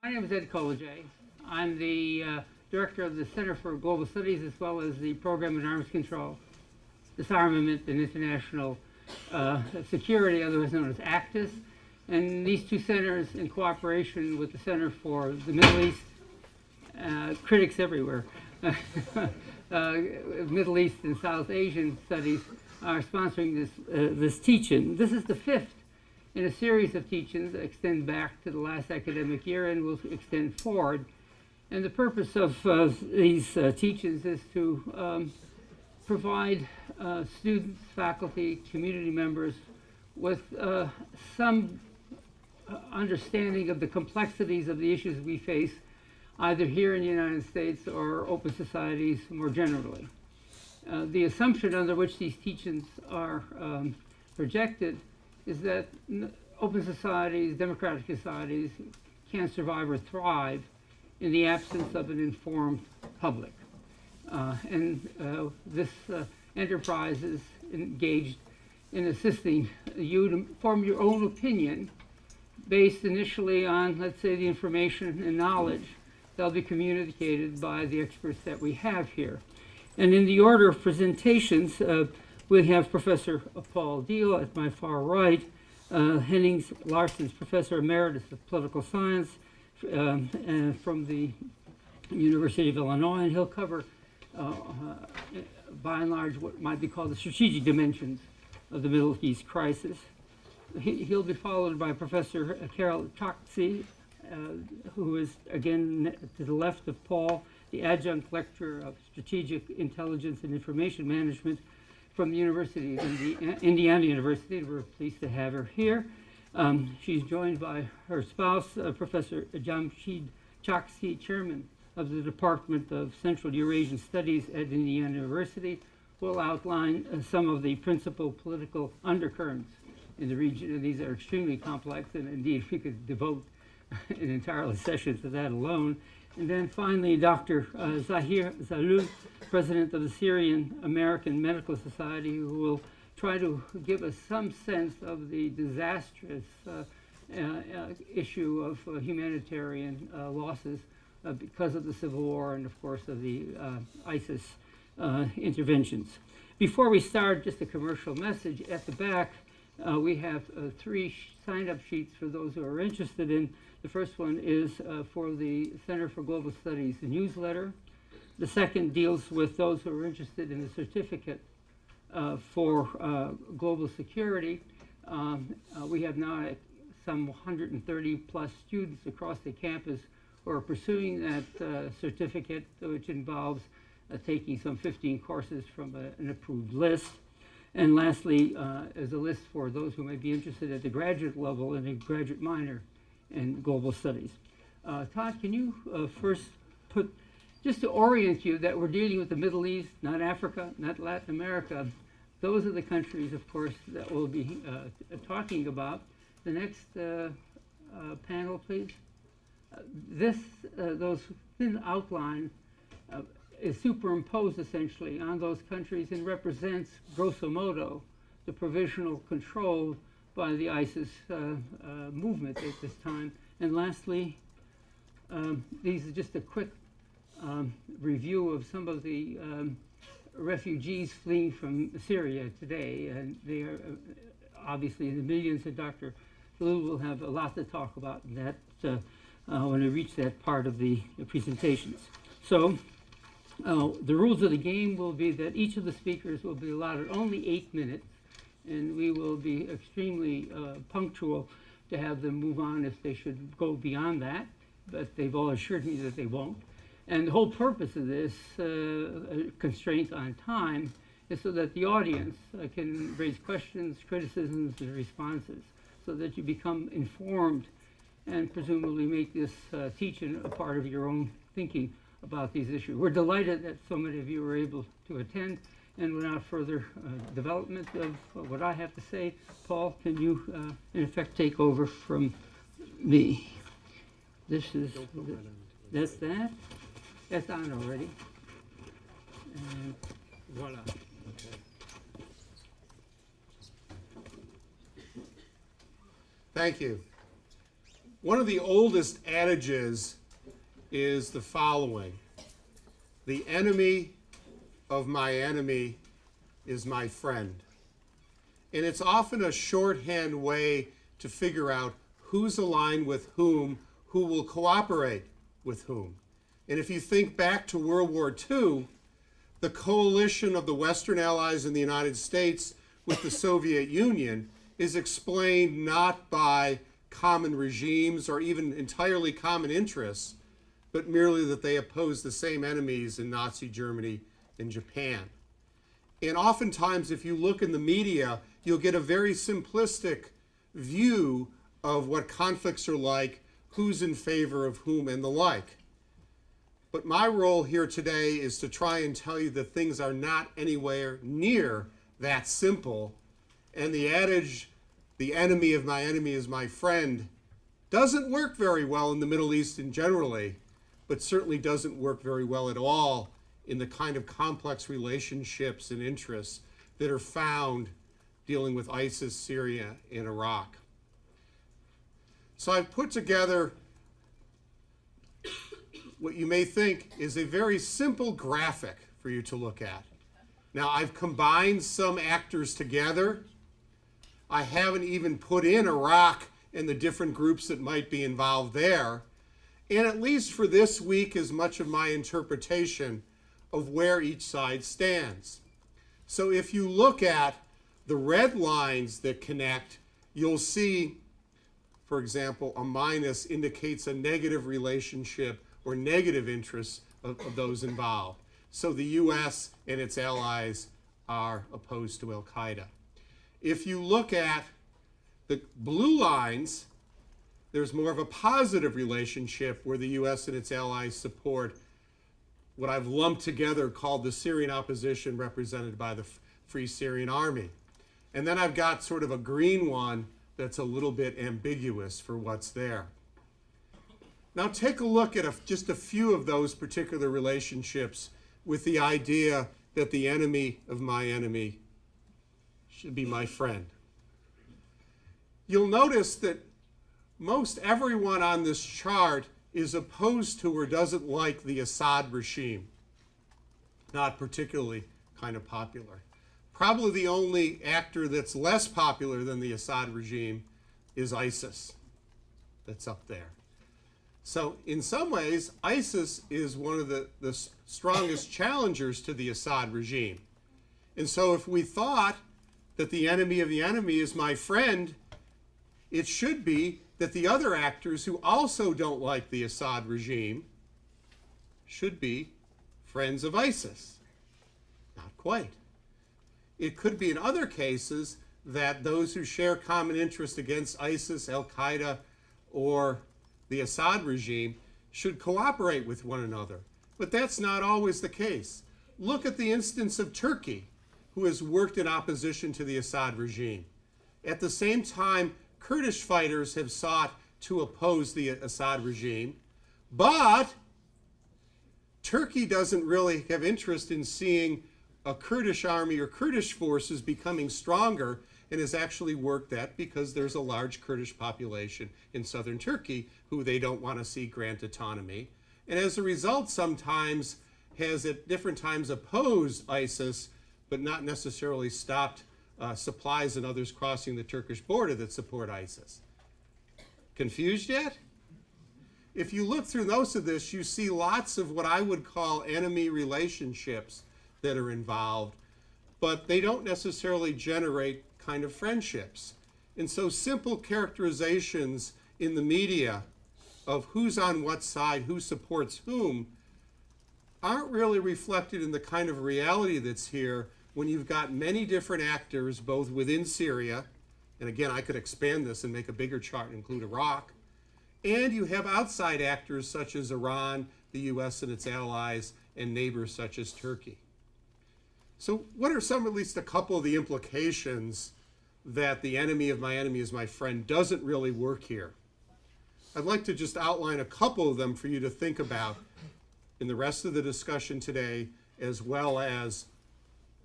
My name is Ed Kolajay. I'm the director of the Center for Global Studies as well as the Program in Arms Control, Disarmament, and International Security, otherwise known as ACDIS. And these two centers, in cooperation with the Center for the Middle East, critics everywhere, Middle East and South Asian studies, are sponsoring this teach-in. This is the fifth in a series of teach-ins that extend back to the last academic year and will extend forward. And the purpose of these teach-ins is to provide students, faculty, community members with some understanding of the complexities of the issues we face, either here in the United States or open societies more generally. The assumption under which these teach-ins are projected is that open societies, democratic societies, can't survive or thrive in the absence of an informed public. This enterprise is engaged in assisting you to form your own opinion based initially on, let's say, the information and knowledge that'll be communicated by the experts that we have here. And in the order of presentations, we have Professor Paul Diehl at my far right, Henning Larsson's Professor Emeritus of Political Science from the University of Illinois, and he'll cover, by and large, what might be called the strategic dimensions of the Middle East crisis. He'll be followed by Professor Carol Choksi, who is, again, to the left of Paul, the adjunct lecturer of Strategic Intelligence and Information Management from the University of Indiana University. We're pleased to have her here. She's joined by her spouse, Professor Jamshid Choksi, chairman of the Department of Central Eurasian Studies at Indiana University, who will outline some of the principal political undercurrents in the region. And these are extremely complex, and indeed we could devote an entire session to that alone. And then finally, Dr. Zahir Zaloul, president of the Syrian American Medical Society, who will try to give us some sense of the disastrous issue of humanitarian losses because of the civil war and, of course, of the ISIS interventions. Before we start, just a commercial message. At the back, we have 3 sign-up sheets for those who are interested in. The first one is for the Center for Global Studies newsletter. The second deals with those who are interested in the certificate for global security. We have now some 130 plus students across the campus who are pursuing that certificate, which involves taking some 15 courses from an approved list. And lastly, is a list for those who may be interested at the graduate level in a graduate minor in global studies. Todd, can you first put, just to orient you that we're dealing with the Middle East, not Africa, not Latin America. Those are the countries, of course, that we'll be talking about. The next panel, please. Those thin outline is superimposed essentially on those countries and represents, grosso modo, the provisional control by the ISIS movement at this time. And lastly, these are just a quick review of some of the refugees fleeing from Syria today. And they are obviously in the millions, and Dr. Zaloul will have a lot to talk about in that when we reach that part of the presentations. So the rules of the game will be that each of the speakers will be allotted only 8 minutes, and we will be extremely punctual to have them move on if they should go beyond that, but they've all assured me that they won't. And the whole purpose of this constraint on time is so that the audience can raise questions, criticisms, and responses, so that you become informed and presumably make this teaching a part of your own thinking about these issues. We're delighted that so many of you were able to attend. And without further development of what I have to say, Paul, can you, in effect, take over from me? This is, that's that. That's on already. And voila. Okay. Thank you. One of the oldest adages is the following: the enemy of my enemy is my friend. And it's often a shorthand way to figure out who's aligned with whom, who will cooperate with whom. And if you think back to World War II, the coalition of the Western Allies in the United States with the Soviet Union is explained not by common regimes or even entirely common interests, but merely that they oppose the same enemies in Nazi Germany and Japan. And oftentimes, if you look in the media, you'll get a very simplistic view of what conflicts are like, who's in favor of whom, and the like. But my role here today is to try and tell you that things are not anywhere near that simple. And the adage, the enemy of my enemy is my friend, doesn't work very well in the Middle East in generally, but certainly doesn't work very well at all in the kind of complex relationships and interests that are found dealing with ISIS, Syria, and Iraq. So I've put together what you may think is a very simple graphic for you to look at. Now, I've combined some actors together. I haven't even put in Iraq and the different groups that might be involved there. And at least for this week is much of my interpretation of where each side stands. So if you look at the red lines that connect, you'll see, for example, a minus indicates a negative relationship or negative interests of those involved. So the US and its allies are opposed to Al-Qaeda. If you look at the blue lines, there's more of a positive relationship where the US and its allies support what I've lumped together called the Syrian opposition represented by the Free Syrian Army. And then I've got sort of a green one that's a little bit ambiguous for what's there. Now take a look at just a few of those particular relationships with the idea that the enemy of my enemy should be my friend. You'll notice that most everyone on this chart is opposed to or doesn't like the Assad regime. Not particularly kind of popular. Probably the only actor that's less popular than the Assad regime is ISIS. That's up there. So in some ways, ISIS is one of the strongest challengers to the Assad regime. And so if we thought that the enemy of the enemy is my friend, it should be that the other actors who also don't like the Assad regime should be friends of ISIS. Not quite. It could be in other cases that those who share common interest against ISIS, Al-Qaeda, or the Assad regime should cooperate with one another. But that's not always the case. Look at the instance of Turkey, who has worked in opposition to the Assad regime. At the same time, Kurdish fighters have sought to oppose the Assad regime, but Turkey doesn't really have interest in seeing a Kurdish army or Kurdish forces becoming stronger, and has actually worked that because there's a large Kurdish population in southern Turkey who they don't want to see grant autonomy. And as a result, sometimes has at different times opposed ISIS, but not necessarily stopped supplies and others crossing the Turkish border that support ISIS. Confused yet? If you look through most of this, you see lots of what I would call enemy relationships that are involved, but they don't necessarily generate kind of friendships. And so simple characterizations in the media of who's on what side, who supports whom, aren't really reflected in the kind of reality that's here when you've got many different actors, both within Syria, and again, I could expand this and make a bigger chart and include Iraq, and you have outside actors such as Iran, the US and its allies, and neighbors such as Turkey. So what are some, at least a couple of the implications that the enemy of my enemy is my friend doesn't really work here? I'd like to just outline a couple of them for you to think about in the rest of the discussion today, as well as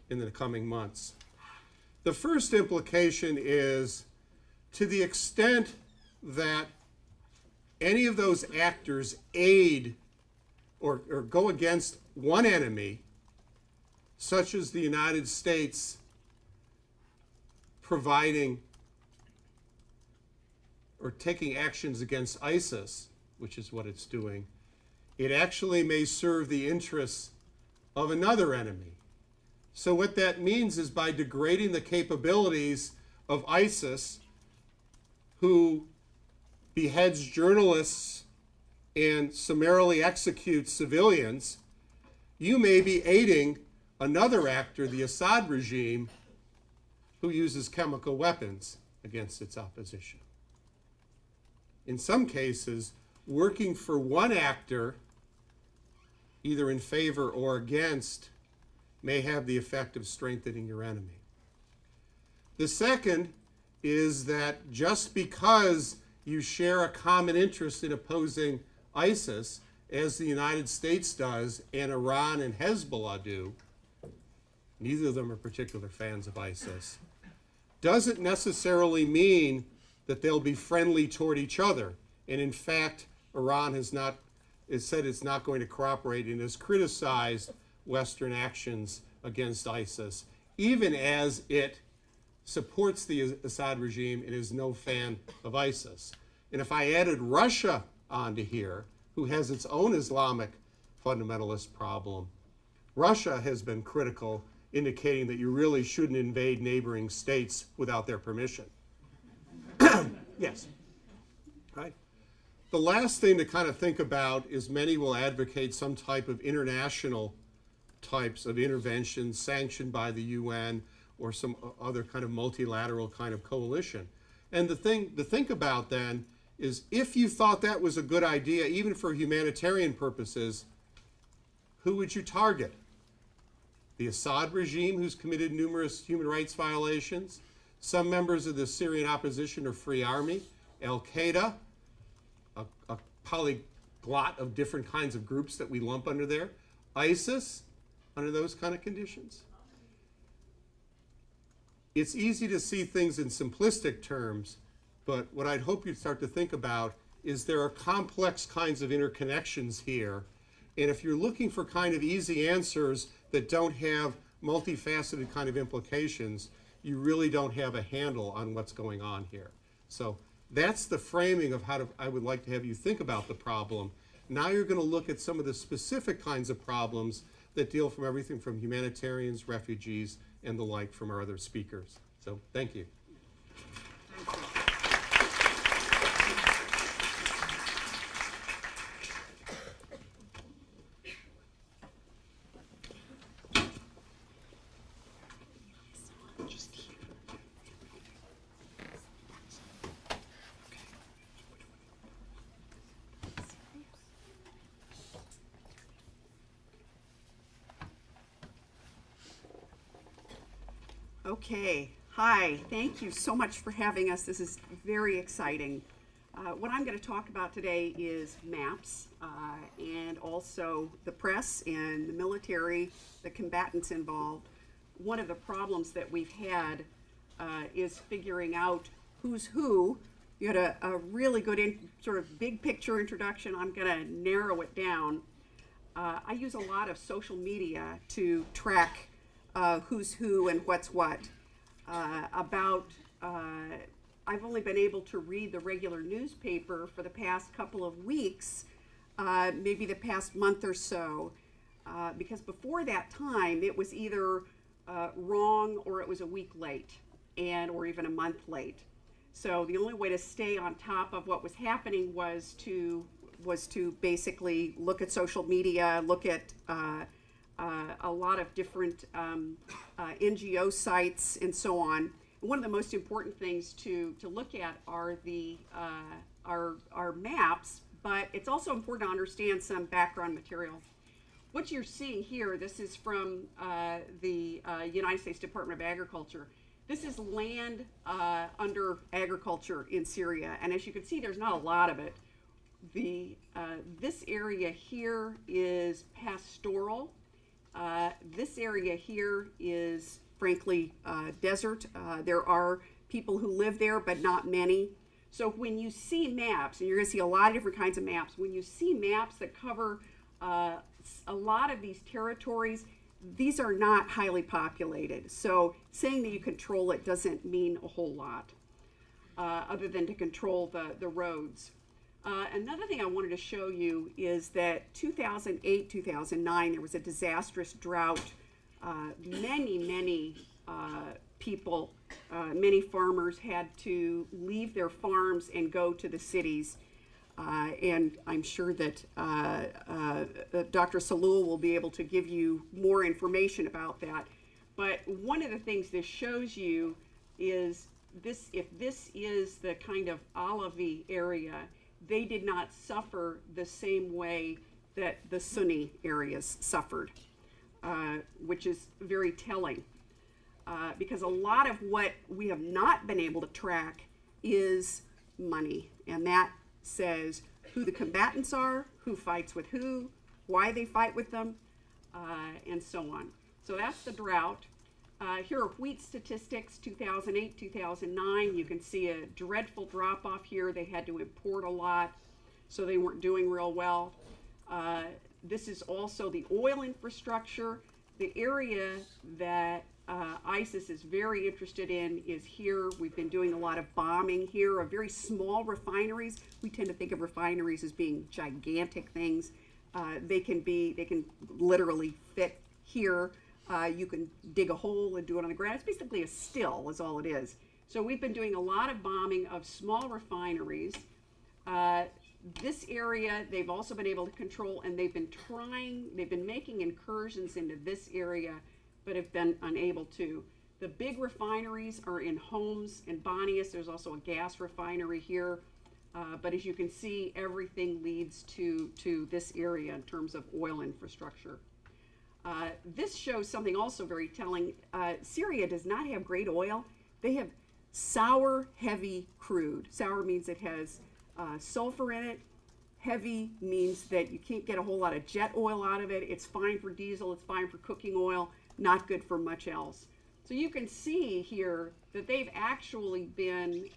in the coming months. The first implication is, to the extent that any of those actors aid or go against one enemy, such as the United States providing or taking actions against ISIS, which is what it's doing, it actually may serve the interests of another enemy. So what that means is by degrading the capabilities of ISIS, who beheads journalists and summarily executes civilians, you may be aiding another actor, the Assad regime, who uses chemical weapons against its opposition. In some cases, working for one actor, either in favor or against, may have the effect of strengthening your enemy. The second is that just because you share a common interest in opposing ISIS, as the United States does and Iran and Hezbollah do, neither of them are particular fans of ISIS, doesn't necessarily mean that they'll be friendly toward each other. And in fact, Iran has said it's not going to cooperate and has criticized Western actions against ISIS, even as it supports the Assad regime and is no fan of ISIS. And if I added Russia onto here, who has its own Islamic fundamentalist problem, Russia has been critical, indicating that you really shouldn't invade neighboring states without their permission. Yes. Right. The last thing to kind of think about is many will advocate some type of international types of intervention sanctioned by the UN or some other kind of multilateral kind of coalition. And the thing to think about then is, if you thought that was a good idea, even for humanitarian purposes, who would you target? The Assad regime, who's committed numerous human rights violations, some members of the Syrian opposition or Free Army, Al-Qaeda, a polyglot of different kinds of groups that we lump under there, ISIS, under those kind of conditions. It's easy to see things in simplistic terms, but what I'd hope you'd start to think about is there are complex kinds of interconnections here. And if you're looking for kind of easy answers that don't have multifaceted kind of implications, you really don't have a handle on what's going on here. So that's the framing of how I would like to have you think about the problem. Now you're going to look at some of the specific kinds of problems that deal from everything from humanitarians, refugees, and the like from our other speakers. So thank you. Thank you. Okay, hi, thank you so much for having us. This is very exciting. What I'm going to talk about today is maps and also the press and the military, the combatants involved. One of the problems that we've had is figuring out who's who. You had a really good sort of big picture introduction. I'm going to narrow it down. I use a lot of social media to track who's who and what's what. I've only been able to read the regular newspaper for the past couple of weeks, maybe the past month or so, because before that time it was either wrong or it was a week late, or even a month late. So the only way to stay on top of what was happening was to basically look at social media, look at a lot of different NGO sites and so on. And one of the most important things to look at are our maps, but it's also important to understand some background material. What you're seeing here, this is from the United States Department of Agriculture. This is land under agriculture in Syria, and as you can see, there's not a lot of it. This area here is pastoral. This area here is, frankly, desert. There are people who live there, but not many. So when you see maps, and you're going to see a lot of different kinds of maps, when you see maps that cover a lot of these territories, these are not highly populated. So saying that you control it doesn't mean a whole lot, other than to control the roads. Another thing I wanted to show you is that 2008, 2009, there was a disastrous drought. Many people, many farmers had to leave their farms and go to the cities. And I'm sure that Dr. Salul will be able to give you more information about that. But one of the things this shows you is this, if this is the kind of olivey area, they did not suffer the same way that the Sunni areas suffered, which is very telling. Because a lot of what we have not been able to track is money, and that says who the combatants are, who fights with who, why they fight with them, and so on. So that's the drought. Here are wheat statistics, 2008, 2009. You can see a dreadful drop off here. They had to import a lot, so they weren't doing real well. This is also the oil infrastructure. The area that ISIS is very interested in is here. We've been doing a lot of bombing here of very small refineries. We tend to think of refineries as being gigantic things. They can literally fit here. You can dig a hole and do it on the ground. It's basically a still is all it is. So we've been doing a lot of bombing of small refineries. This area they've also been able to control, and they've been making incursions into this area, but have been unable to. The big refineries are in Homs and Banias. There's also a gas refinery here. But as you can see, everything leads to this area in terms of oil infrastructure. This shows something also very telling. Syria does not have great oil. They have sour, heavy crude. Sour means it has sulfur in it. Heavy means that you can't get a whole lot of jet oil out of it. It's fine for diesel, it's fine for cooking oil, not good for much else. So you can see here that they've actually been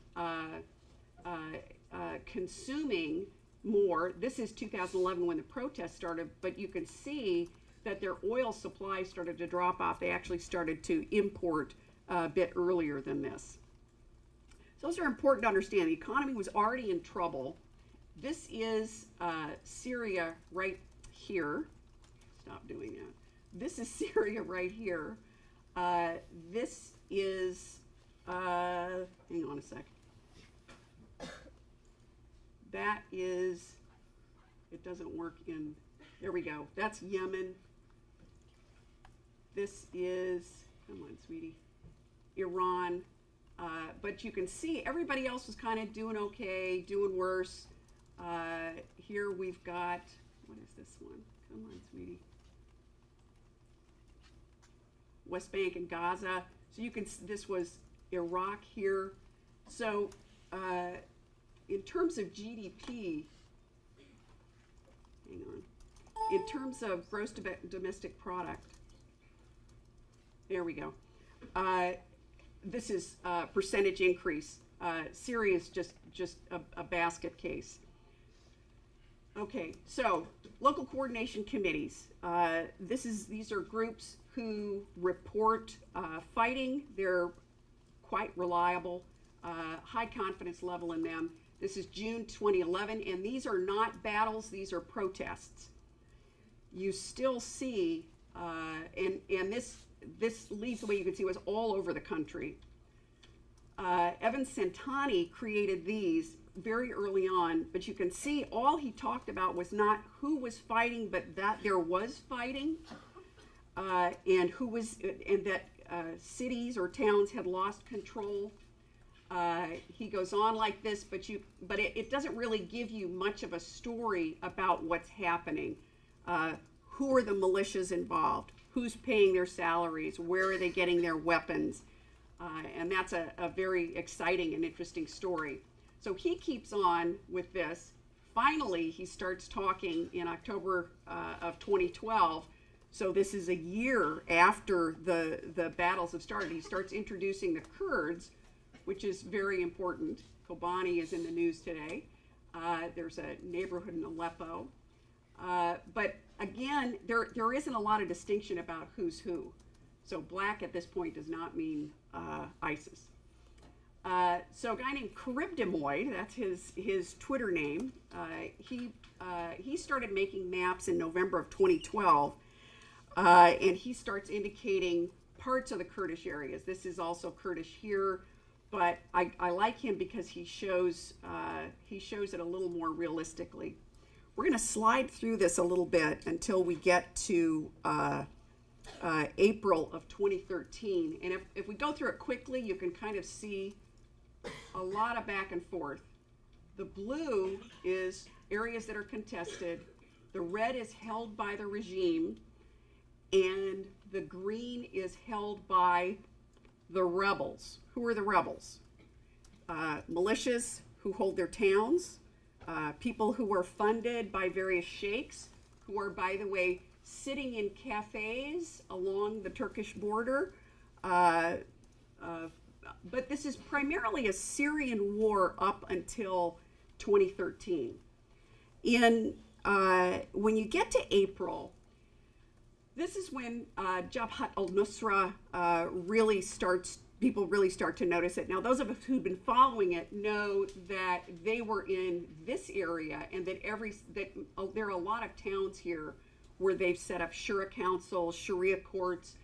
consuming more. This is 2011 when the protests started, but you can see that their oil supply started to drop off. They actually started to import a bit earlier than this. So those are important to understand. The economy was already in trouble. This is Syria right here. Stop doing that. This is Syria right here. This is, hang on a sec. That is, it doesn't work in, there we go. That's Yemen. This is, come on, sweetie, Iran. But you can see everybody else was kind of doing okay, doing worse. Here we've got, what is this one? Come on, sweetie. West Bank and Gaza. So you can, this was Iraq here. So in terms of GDP, hang on, in terms of gross domestic product, there we go. This is percentage increase. Syria is just a basket case. Okay, so local coordination committees. These are groups who report fighting. They're quite reliable, high confidence level in them. This is June 2011, and these are not battles, these are protests. You still see, and this leads the way you can see was all over the country. Evan Santani created these very early on, but you can see all he talked about was not who was fighting, but that there was fighting, and that cities or towns had lost control. He goes on like this, but it doesn't really give you much of a story about what's happening. Who are the militias involved? Who's paying their salaries? Where are they getting their weapons? And that's a very exciting and interesting story. So he keeps on with this. Finally, he starts talking in October of 2012. So this is a year after the battles have started. He starts introducing the Kurds, which is very important. Kobani is in the news today. There's a neighborhood in Aleppo. But again, there isn't a lot of distinction about who's who. So black at this point does not mean ISIS. So a guy named Caribdemoid, that's his Twitter name, he started making maps in November of 2012, and he starts indicating parts of the Kurdish areas. This is also Kurdish here, but I like him because he shows it a little more realistically. We're going to slide through this a little bit until we get to April of 2013, and if we go through it quickly, you can kind of see a lot of back and forth. The blue is areas that are contested, the red is held by the regime, and the green is held by the rebels. Who are the rebels? Militias who hold their towns, people who are funded by various sheikhs, who are, by the way, sitting in cafes along the Turkish border. But this is primarily a Syrian war up until 2013. When you get to April, this is when Jabhat al-Nusra people really start to notice it. Now, those of us who've been following it know that they were in this area, and that there are a lot of towns here where they've set up Shura councils, Sharia courts.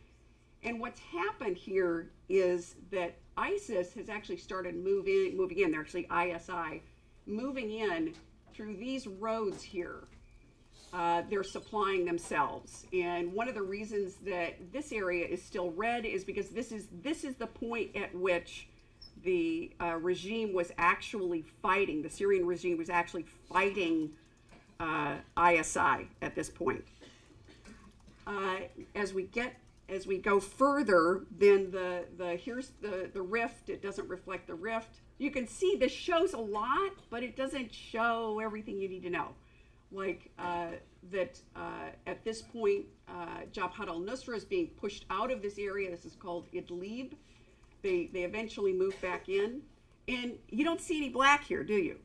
And what's happened here is that ISIS has actually started moving in. They're actually ISI, moving in through these roads here. They're supplying themselves. And one of the reasons that this area is still red is because this is the point at which the regime was actually fighting. The Syrian regime was actually fighting ISI at this point. As we go further, then here's the rift. It doesn't reflect the rift. You can see this shows a lot, but it doesn't show everything you need to know. Like that at this point, Jabhat al-Nusra is being pushed out of this area. This is called Idlib. They eventually move back in. And you don't see any black here, do you?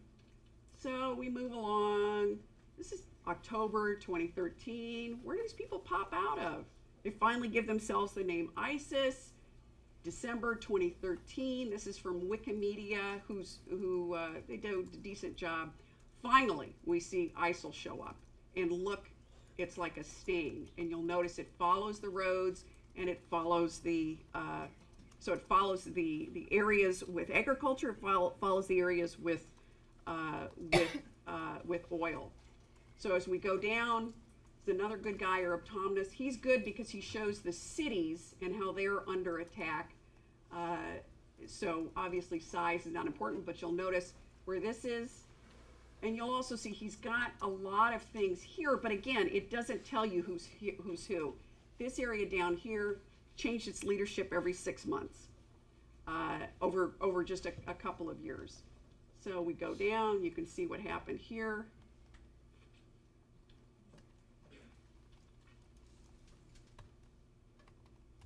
So we move along. This is October 2013. Where do these people pop out of? They finally give themselves the name ISIS. December 2013. This is from Wikimedia, who they do a decent job. Finally, we see ISIL show up, and look, it's like a stain. And you'll notice it follows the roads, and it follows the areas with agriculture. It follows the areas with oil. So as we go down, there's another good guy, Urbana-Champaign. He's good because he shows the cities and how they're under attack. So obviously size is not important, but you'll notice where this is. And you'll also see he's got a lot of things here, but again, it doesn't tell you who's who. This area down here changed its leadership every 6 months, over just a couple of years. So we go down, you can see what happened here.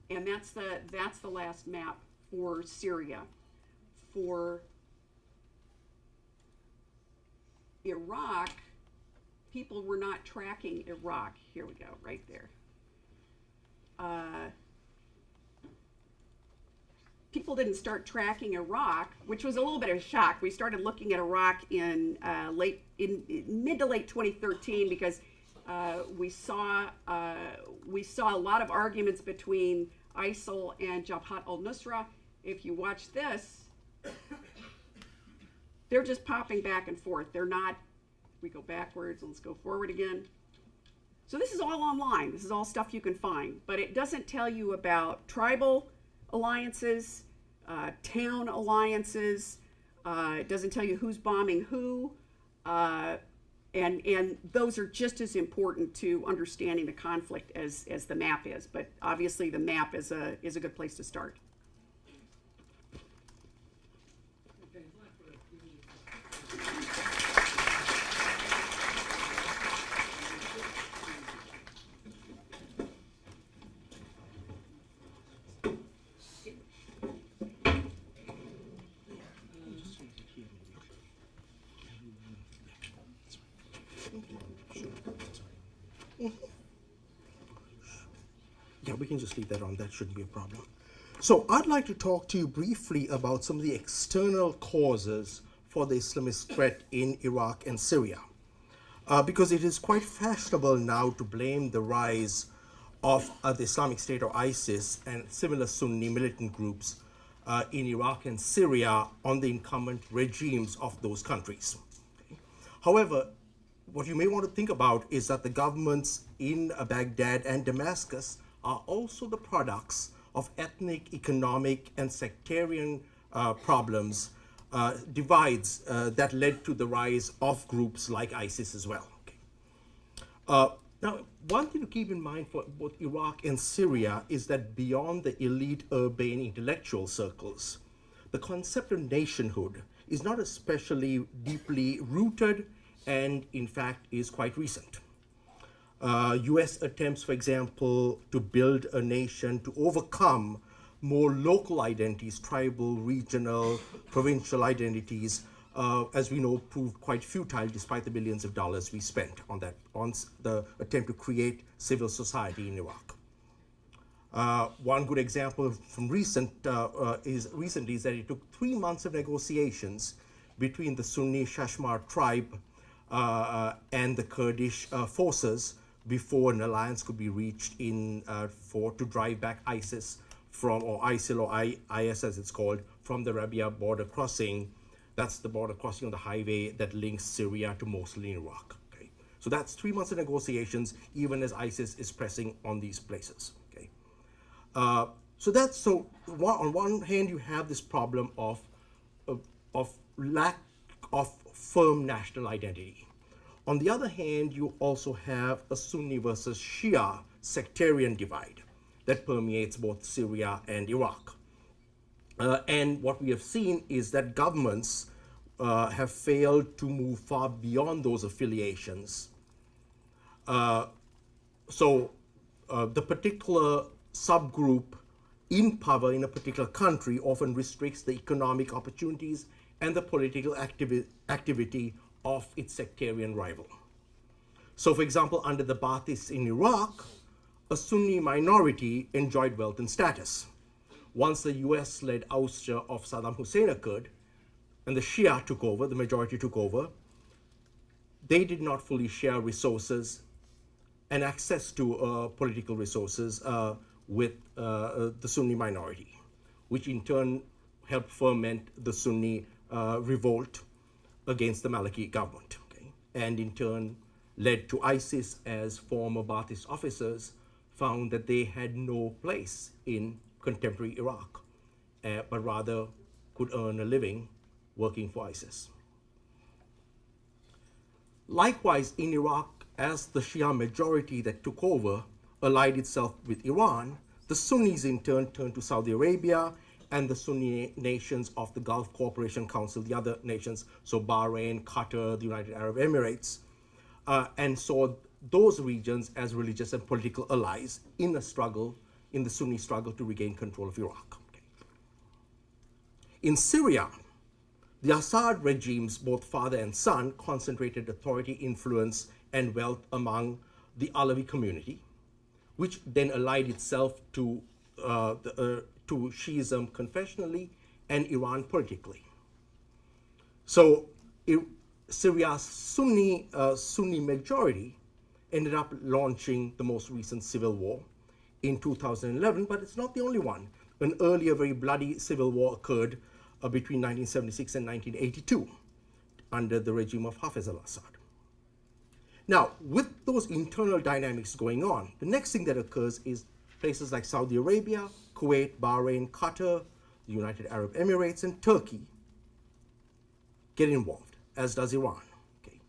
And that's the last map for Syria. For Iraq, people were not tracking Iraq. Here we go, right there. People didn't start tracking Iraq, which was a little bit of a shock. We started looking at Iraq in mid to late 2013 because we saw a lot of arguments between ISIL and Jabhat al-Nusra. If you watch this, they're just popping back and forth. They're not, we go backwards, let's go forward again. So this is all online. This is all stuff you can find, but it doesn't tell you about tribal alliances, town alliances. It doesn't tell you who's bombing who. And those are just as important to understanding the conflict as the map is. But obviously the map is a good place to start. Yeah, we can just leave that on. That shouldn't be a problem. So I'd like to talk to you briefly about some of the external causes for the Islamist threat in Iraq and Syria. Because it is quite fashionable now to blame the rise of the Islamic State or ISIS and similar Sunni militant groups in Iraq and Syria on the incumbent regimes of those countries. Okay. However, what you may want to think about is that the governments in Baghdad and Damascus are also the products of ethnic, economic, and sectarian problems, divides that led to the rise of groups like ISIS as well. Okay. Now, one thing to keep in mind for both Iraq and Syria is that beyond the elite urban intellectual circles, the concept of nationhood is not especially deeply rooted and, in fact, is quite recent. US attempts, for example, to build a nation to overcome more local identities, tribal, regional, provincial identities, as we know, proved quite futile despite the billions of dollars we spent on that, on the attempt to create civil society in Iraq. One good example from recently is that it took 3 months of negotiations between the Sunni Kashmir tribe and the Kurdish forces before an alliance could be reached in to drive back ISIS from, or ISIL or IS as it's called, from the Rabia border crossing. That's the border crossing on the highway that links Syria to Mosul in Iraq. Okay, so that's 3 months of negotiations, even as ISIS is pressing on these places. Okay, on one hand you have this problem of lack of firm national identity. On the other hand, you also have a Sunni versus Shia sectarian divide that permeates both Syria and Iraq. And what we have seen is that governments have failed to move far beyond those affiliations. The particular subgroup in power in a particular country often restricts the economic opportunities and the political activity of its sectarian rival. So, for example, under the Baathists in Iraq, a Sunni minority enjoyed wealth and status. Once the US-led ouster of Saddam Hussein occurred, and the Shia took over, the majority took over, they did not fully share resources and access to political resources with the Sunni minority, which in turn helped ferment the Sunni revolt against the Maliki government, okay? And in turn led to ISIS, as former Baathist officers found that they had no place in contemporary Iraq, but rather could earn a living working for ISIS. Likewise, in Iraq, as the Shia majority that took over allied itself with Iran, the Sunnis in turn turned to Saudi Arabia and the Sunni nations of the Gulf Cooperation Council, the other nations, so Bahrain, Qatar, the United Arab Emirates, and saw those regions as religious and political allies in the struggle, in the Sunni struggle to regain control of Iraq. Okay. In Syria, the Assad regimes, both father and son, concentrated authority, influence, and wealth among the Alawi community, which then allied itself to Shiism confessionally and Iran politically. So Syria's Sunni majority ended up launching the most recent civil war in 2011, but it's not the only one. An earlier very bloody civil war occurred between 1976 and 1982 under the regime of Hafez al-Assad. Now, with those internal dynamics going on, the next thing that occurs is places like Saudi Arabia, Kuwait, Bahrain, Qatar, the United Arab Emirates, and Turkey get involved, as does Iran. Okay.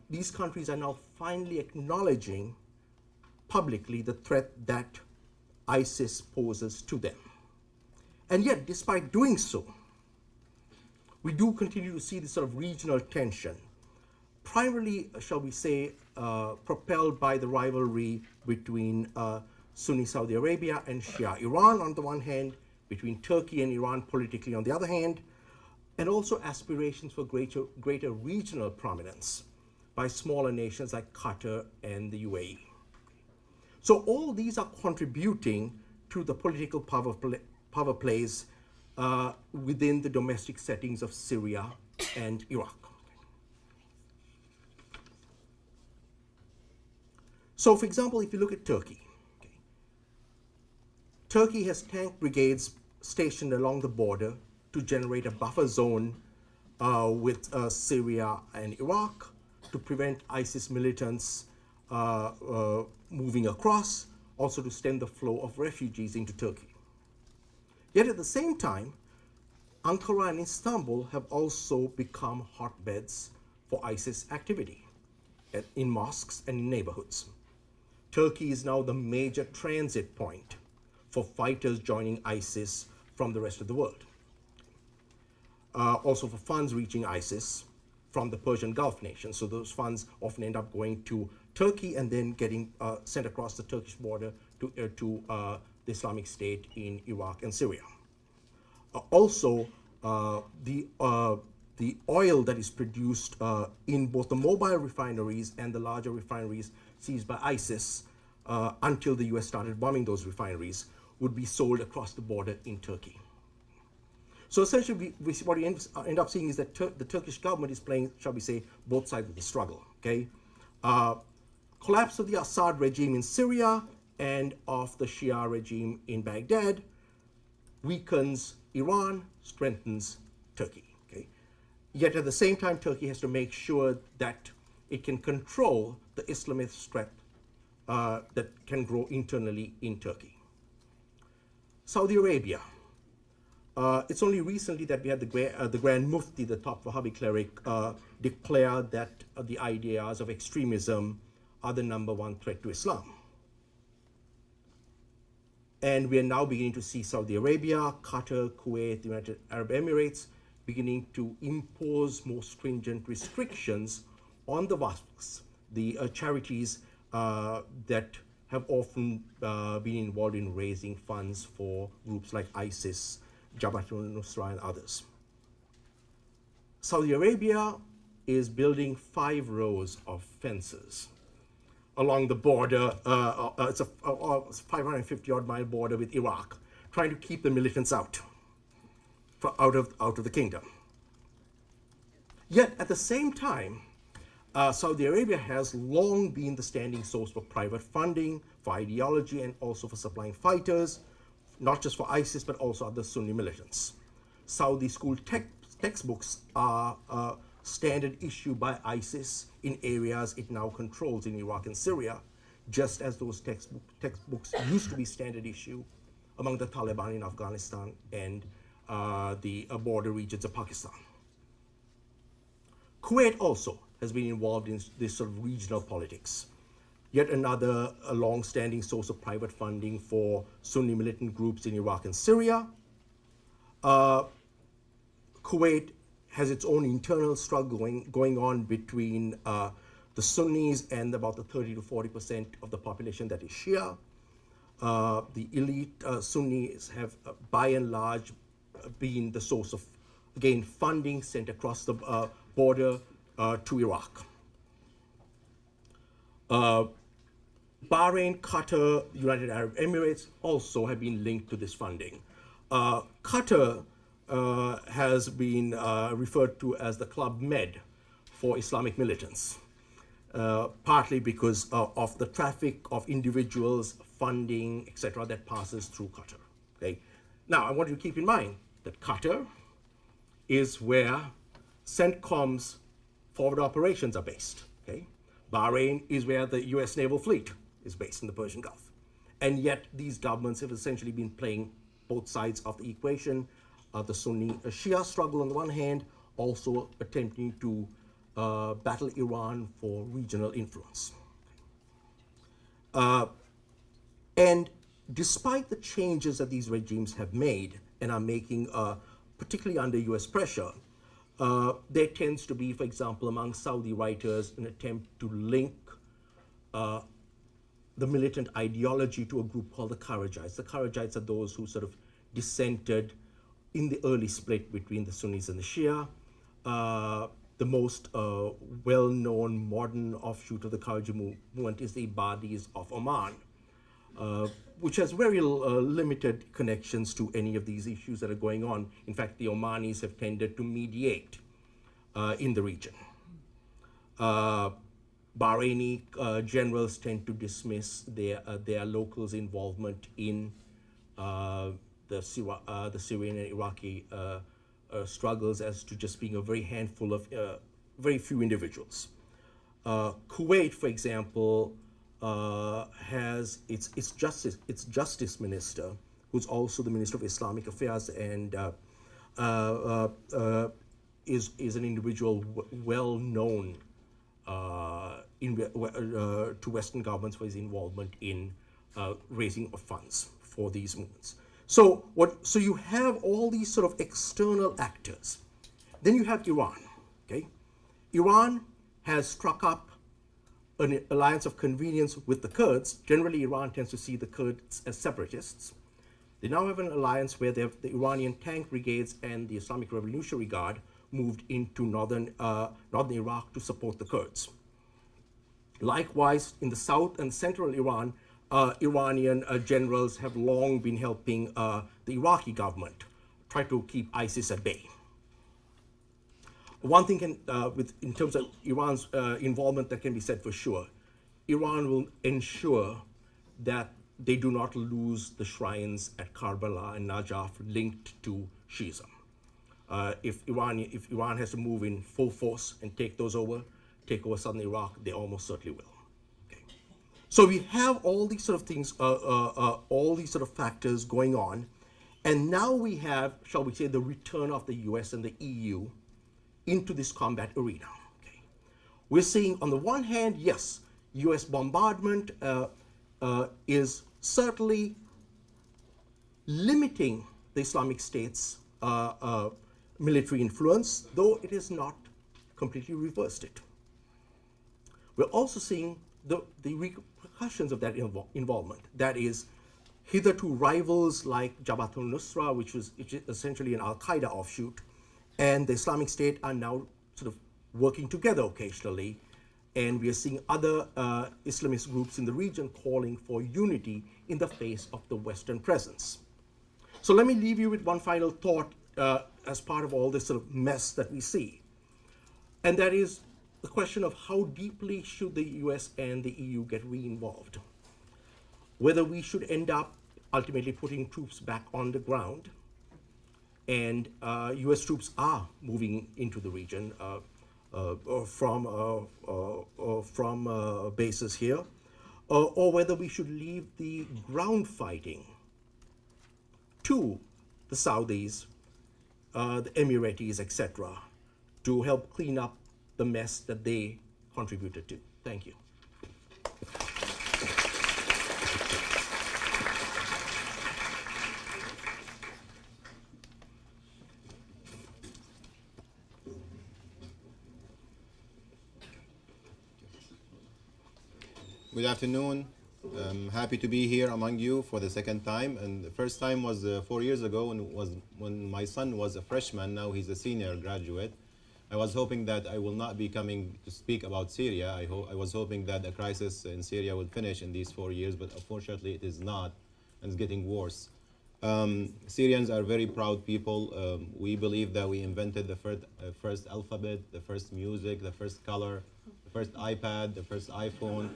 These countries are now finally acknowledging publicly the threat that ISIS poses to them. And yet, despite doing so, we do continue to see this sort of regional tension, primarily, shall we say, propelled by the rivalry between Sunni Saudi Arabia and Shia Iran on the one hand, between Turkey and Iran politically on the other hand, and also aspirations for greater regional prominence by smaller nations like Qatar and the UAE. So all these are contributing to the political power plays within the domestic settings of Syria and Iraq. So, for example, if you look at Turkey, Turkey has tank brigades stationed along the border to generate a buffer zone with Syria and Iraq to prevent ISIS militants moving across, also to stem the flow of refugees into Turkey. Yet at the same time, Ankara and Istanbul have also become hotbeds for ISIS activity in mosques and in neighborhoods. Turkey is now the major transit point for fighters joining ISIS from the rest of the world. Also for funds reaching ISIS from the Persian Gulf nations. So those funds often end up going to Turkey and then getting sent across the Turkish border to the Islamic State in Iraq and Syria. Also, the oil that is produced in both the mobile refineries and the larger refineries seized by ISIS until the US started bombing those refineries would be sold across the border in Turkey. So essentially, what we end up seeing is that the Turkish government is playing, shall we say, both sides of the struggle. Okay, collapse of the Assad regime in Syria and of the Shia regime in Baghdad weakens Iran, strengthens Turkey. Okay, yet at the same time, Turkey has to make sure that it can control the Islamist threat that can grow internally in Turkey. Saudi Arabia. It's only recently that we had the Grand Mufti, the top Wahhabi cleric, declare that the ideas of extremism are the #1 threat to Islam. And we are now beginning to see Saudi Arabia, Qatar, Kuwait, the United Arab Emirates beginning to impose more stringent restrictions on the WAFs, the charities that have often been involved in raising funds for groups like ISIS, Jabhat al-Nusra and others. Saudi Arabia is building 5 rows of fences along the border. It's a 550-odd mile border with Iraq, trying to keep the militants out of the kingdom. Yet at the same time, Saudi Arabia has long been the standing source for private funding, for ideology, and also for supplying fighters, not just for ISIS, but also other Sunni militants. Saudi school textbooks are standard issue by ISIS in areas it now controls in Iraq and Syria, just as those textbooks used to be standard issue among the Taliban in Afghanistan and the border regions of Pakistan. Kuwait also has been involved in this sort of regional politics. Yet another long-standing source of private funding for Sunni militant groups in Iraq and Syria. Kuwait has its own internal struggle going on between the Sunnis and about the 30 to 40% of the population that is Shia. The elite Sunnis have, by and large, been the source of, again, funding sent across the border to Iraq. Bahrain, Qatar, United Arab Emirates also have been linked to this funding. Qatar has been referred to as the Club Med for Islamic militants, partly because of the traffic of individuals, funding, etc., that passes through Qatar. Okay? Now, I want you to keep in mind that Qatar is where CENTCOM's forward operations are based. Okay? Bahrain is where the US naval fleet is based in the Persian Gulf. And yet these governments have essentially been playing both sides of the equation, the Sunni-Shia struggle on the one hand, also attempting to battle Iran for regional influence. And despite the changes that these regimes have made and are making, particularly under US pressure, there tends to be, for example, among Saudi writers, an attempt to link the militant ideology to a group called the Kharijites. The Kharijites are those who sort of dissented in the early split between the Sunnis and the Shia, The most well-known modern offshoot of the Khariji movement is the ACDIS of Oman, which has very limited connections to any of these issues that are going on. In fact, the Omanis have tended to mediate in the region. Bahraini generals tend to dismiss their locals' involvement in the Syrian and Iraqi struggles as to just being a very handful of very few individuals. Kuwait, for example, has its justice minister, who's also the Minister of Islamic Affairs, and is an individual well known to Western governments for his involvement in raising of funds for these movements. So you have all these sort of external actors. Then you have Iran. Okay, Iran has struck up an alliance of convenience with the Kurds. Generally, Iran tends to see the Kurds as separatists. They now have an alliance where they have the Iranian tank brigades and the Islamic Revolutionary Guard moved into northern Iraq to support the Kurds. Likewise, in the south and central Iran, Iranian generals have long been helping the Iraqi government try to keep ISIS at bay. One thing in terms of Iran's involvement that can be said for sure, Iran will ensure that they do not lose the shrines at Karbala and Najaf linked to Shiism. If Iran has to move in full force and take over southern Iraq, they almost certainly will. Okay. So we have all these sort of things, all these sort of factors going on, and now we have, shall we say, the return of the US and the EU into this combat arena. Okay. We're seeing, on the one hand, yes, US bombardment is certainly limiting the Islamic State's military influence, though it has not completely reversed it. We're also seeing the repercussions of that involvement. That is, hitherto rivals like Jabhat al-Nusra, which is essentially an Al-Qaeda offshoot, and the Islamic State are now sort of working together occasionally, and we are seeing other Islamist groups in the region calling for unity in the face of the Western presence. So let me leave you with one final thought as part of all this sort of mess that we see, and that is the question of how deeply should the US and the EU get re-involved. Whether we should end up ultimately putting troops back on the ground, and US troops are moving into the region from bases here, or whether we should leave the ground fighting to the Saudis, the Emiratis, etc., to help clean up the mess that they contributed to. Thank you. Good afternoon. I'm happy to be here among you for the second time. And the first time was 4 years ago when my son was a freshman. Now he's a senior graduate. I was hoping that I will not be coming to speak about Syria. I was hoping that the crisis in Syria would finish in these 4 years, but unfortunately it is not, and it's getting worse. Syrians are very proud people. We believe that we invented the first alphabet, the first music, the first color, the first iPad, the first iPhone.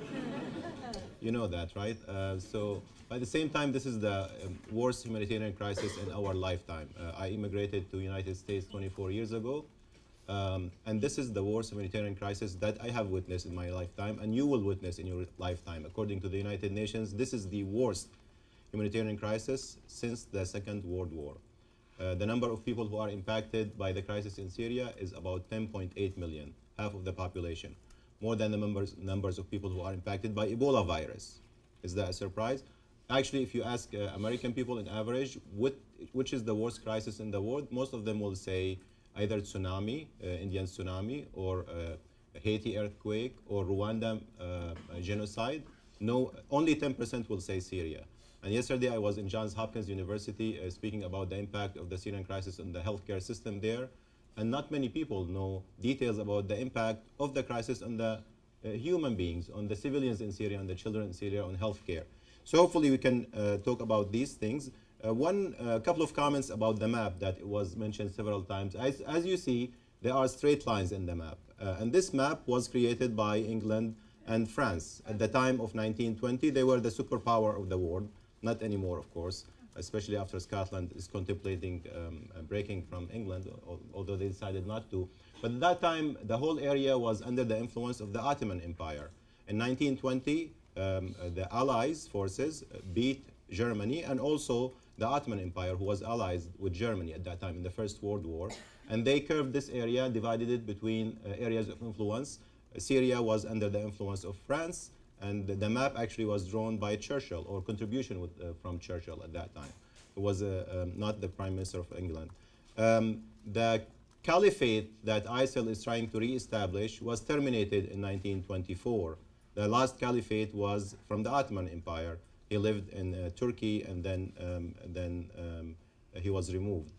You know that, right? So at the same time, this is the worst humanitarian crisis in our lifetime. I immigrated to the United States 24 years ago. And this is the worst humanitarian crisis that I have witnessed in my lifetime, and you will witness in your lifetime. According to the United Nations, this is the worst humanitarian crisis since the Second World War. The number of people who are impacted by the crisis in Syria is about 10.8 million, half of the population. More than the numbers of people who are impacted by Ebola virus. Is that a surprise? Actually, if you ask American people on average, which is the worst crisis in the world, most of them will say either tsunami, Indian tsunami, or Haiti earthquake, or Rwanda genocide. No, only 10% will say Syria. And yesterday I was in Johns Hopkins University speaking about the impact of the Syrian crisis on the healthcare system there. and not many people know details about the impact of the crisis on the human beings, on the civilians in Syria, on the children in Syria, on healthcare. So hopefully we can talk about these things. One couple of comments about the map that was mentioned several times. As you see, there are straight lines in the map. And this map was created by England and France. At the time of 1920, they were the superpower of the world. Not anymore, of course, especially after Scotland is contemplating breaking from England, although they decided not to. But at that time, the whole area was under the influence of the Ottoman Empire. In 1920, the Allies forces beat Germany and also the Ottoman Empire, who was allies with Germany at that time in the First World War. And they curved this area, divided it between areas of influence. Syria was under the influence of France, and the map actually was drawn by Churchill, or contribution from Churchill at that time. It was not the Prime Minister of England. The caliphate that ISIL is trying to re-establish was terminated in 1924. The last caliphate was from the Ottoman Empire. He lived in Turkey, and then he was removed.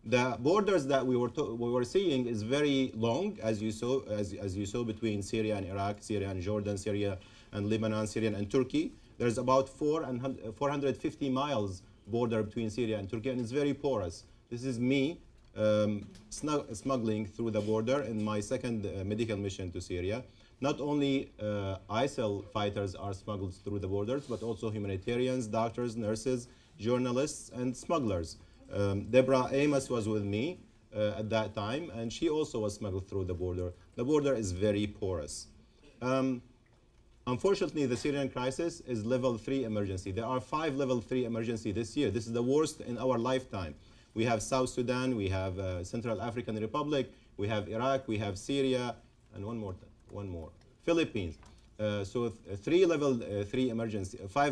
The borders that we were seeing is very long, as you saw between Syria and Iraq, Syria and Jordan, Syria and Lebanon, Syria and Turkey. There's about 450 miles border between Syria and Turkey, and it's very porous. This is me smuggling through the border in my second medical mission to Syria. Not only ISIL fighters are smuggled through the borders, but also humanitarians, doctors, nurses, journalists, and smugglers. Deborah Amos was with me at that time, and she also was smuggled through the border. The border is very porous. Unfortunately, the Syrian crisis is level 3 emergency. There are 5 level 3 emergency this year. This is the worst in our lifetime. We have South Sudan, we have Central African Republic, we have Iraq, we have Syria, and one more, Philippines. So 5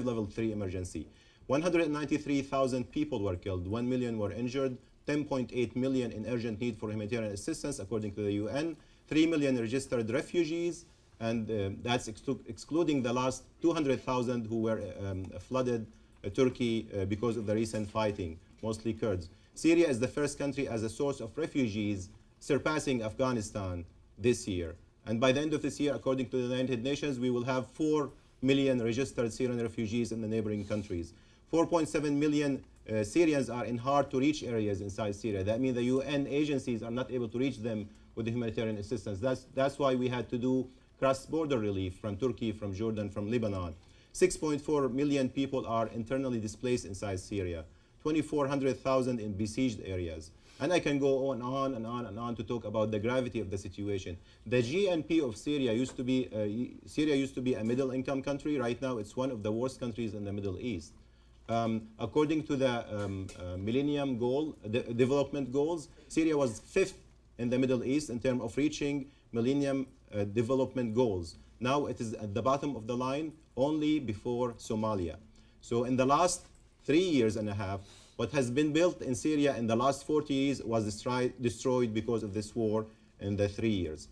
level 3 emergency. 193,000 people were killed, 1 million were injured, 10.8 million in urgent need for humanitarian assistance, according to the UN, 3 million registered refugees, and that's excluding the last 200,000 who were flooded Turkey because of the recent fighting, mostly Kurds. Syria is the first country as a source of refugees, surpassing Afghanistan this year. And by the end of this year, according to the United Nations, we will have 4 million registered Syrian refugees in the neighboring countries. 4.7 million Syrians are in hard-to-reach areas inside Syria. That means the UN agencies are not able to reach them with the humanitarian assistance. That's why we had to do cross-border relief from Turkey, from Jordan, from Lebanon. 6.4 million people are internally displaced inside Syria. 2,400,000 in besieged areas. And I can go on and on to talk about the gravity of the situation. The GNP of Syria used to be a middle-income country. Right now, it's one of the worst countries in the Middle East. According to the Millennium Goal, Development Goals, Syria was 5th in the Middle East in terms of reaching Millennium Development Goals. Now it is at the bottom of the line, only before Somalia. So in the last 3 years and a half, what has been built in Syria in the last 40 years was destroyed because of this war in the 3 years.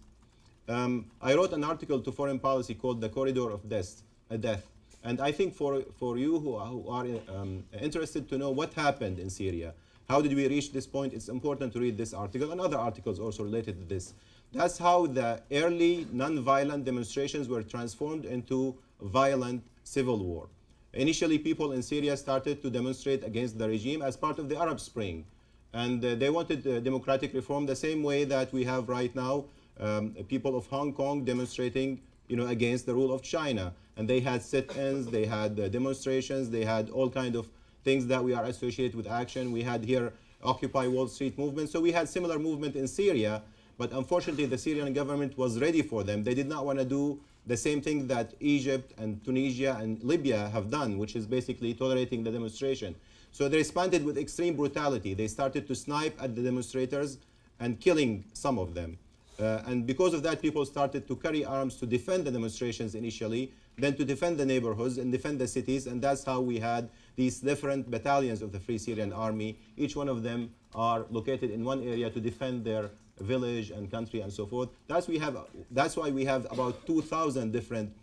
I wrote an article to Foreign Policy called The Corridor of Death. And I think for you who are interested to know what happened in Syria, how did we reach this point, it's important to read this article and other articles also related to this. That's how the early non-violent demonstrations were transformed into violent civil war. Initially, people in Syria started to demonstrate against the regime as part of the Arab Spring. And they wanted democratic reform the same way that we have right now people of Hong Kong demonstrating against the rule of China. And they had sit-ins, they had demonstrations, they had all kinds of things that we are associated with action. We had here Occupy Wall Street movement. So we had similar movement in Syria, but unfortunately the Syrian government was ready for them. They did not want to do the same thing that Egypt and Tunisia and Libya have done, which is basically tolerating the demonstration. So they responded with extreme brutality. They started to snipe at the demonstrators and killing some of them. And because of that, people started to carry arms to defend the demonstrations initially, then to defend the neighborhoods and defend the cities. And that's how we had these different battalions of the Free Syrian Army. Each one of them are located in one area to defend their village and country and so forth. That's why we have about 2,000 different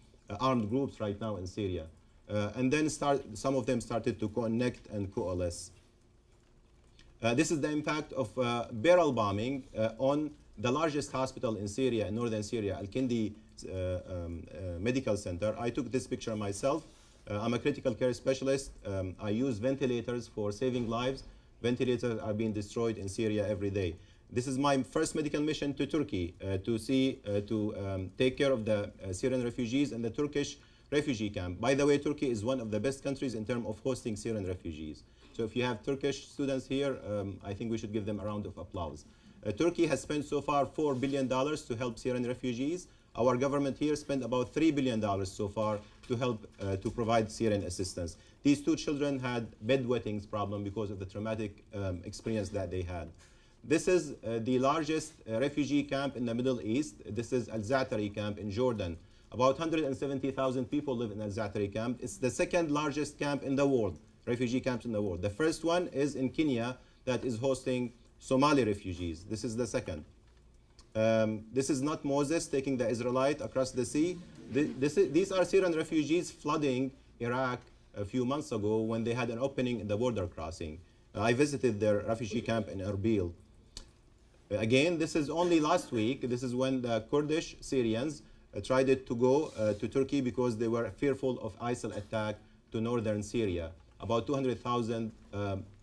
armed groups right now in Syria. And then some of them started to connect and coalesce. This is the impact of barrel bombing on the largest hospital in Syria, in northern Syria, Al-Kindi Medical Center. I took this picture myself. I'm a critical care specialist. I use ventilators for saving lives. Ventilators are being destroyed in Syria every day. This is my first medical mission to Turkey to take care of the Syrian refugees and the Turkish refugee camp. By the way, Turkey is one of the best countries in terms of hosting Syrian refugees. So if you have Turkish students here, I think we should give them a round of applause. Turkey has spent so far $4 billion to help Syrian refugees. Our government here spent about $3 billion so far to help to provide Syrian assistance. These two children had bedwettings problem because of the traumatic experience that they had. This is the largest refugee camp in the Middle East. This is Al-Za'atari camp in Jordan. About 170,000 people live in Al-Za'atari camp. It's the second largest camp in the world, refugee camps in the world. The first one is in Kenya that is hosting Somali refugees. This is the second. This is not Moses taking the Israelite across the sea. These are Syrian refugees flooding Iraq a few months ago when they had an opening in the border crossing. I visited their refugee camp in Erbil. Again, this is only last week. This is when the Kurdish Syrians tried to go to Turkey because they were fearful of ISIL attack to northern Syria. About 200,000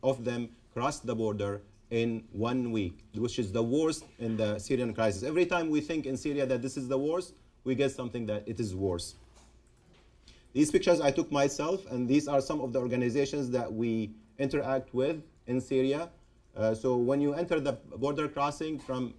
of them crossed the border in 1 week, which is the worst in the Syrian crisis. Every time we think in Syria that this is the worst, we get something that it is worse. These pictures I took myself, and these are some of the organizations that we interact with in Syria. So when you enter the border crossing from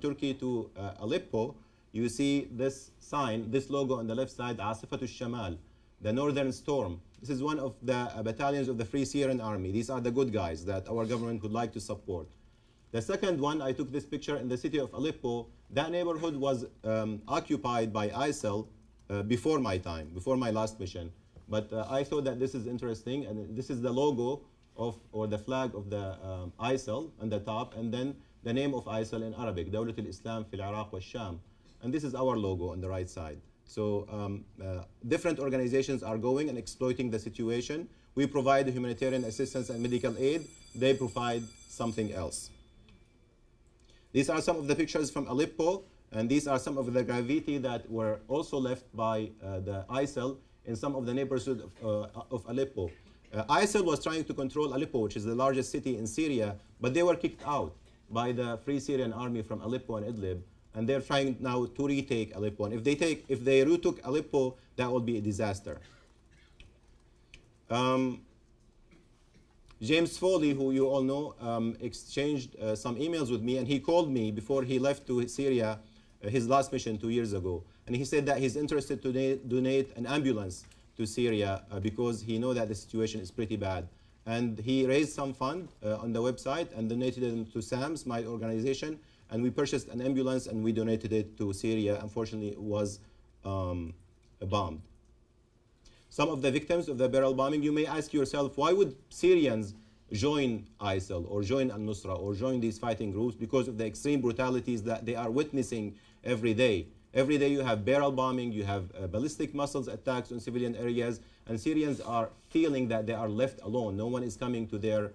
Turkey to Aleppo, you see this sign, this logo on the left side, Asifatul Shamal, the Northern Storm. This is one of the battalions of the Free Syrian Army. These are the good guys that our government would like to support. The second one, I took this picture in the city of Aleppo. That neighborhood was occupied by ISIL before my time, before my last mission. But I thought that this is interesting, and this is the logo of, or the flag of the ISIL on the top, and then the name of ISIL in Arabic, Dawlat al-Islam fil Iraq wa Sham. And this is our logo on the right side. So different organizations are going and exploiting the situation. We provide humanitarian assistance and medical aid. They provide something else. These are some of the pictures from Aleppo, and these are some of the graffiti that were also left by the ISIL in some of the neighborhoods of Aleppo. ISIL was trying to control Aleppo, which is the largest city in Syria, but they were kicked out by the Free Syrian Army from Aleppo and Idlib. And they're trying now to retake Aleppo. And if they retook Aleppo, that would be a disaster. James Foley, who you all know, exchanged some emails with me, and he called me before he left to Syria, his last mission 2 years ago. And he said that he's interested to donate an ambulance to Syria because he knows that the situation is pretty bad. And he raised some fund on the website and donated it to SAMS, my organization. And we purchased an ambulance and we donated it to Syria. Unfortunately, it was bombed. Some of the victims of the barrel bombing, you may ask yourself, why would Syrians join ISIL or join al-Nusra or join these fighting groups? Because of the extreme brutalities that they are witnessing every day. Every day you have barrel bombing, you have ballistic missiles attacks on civilian areas, and Syrians are feeling that they are left alone. No one is coming to their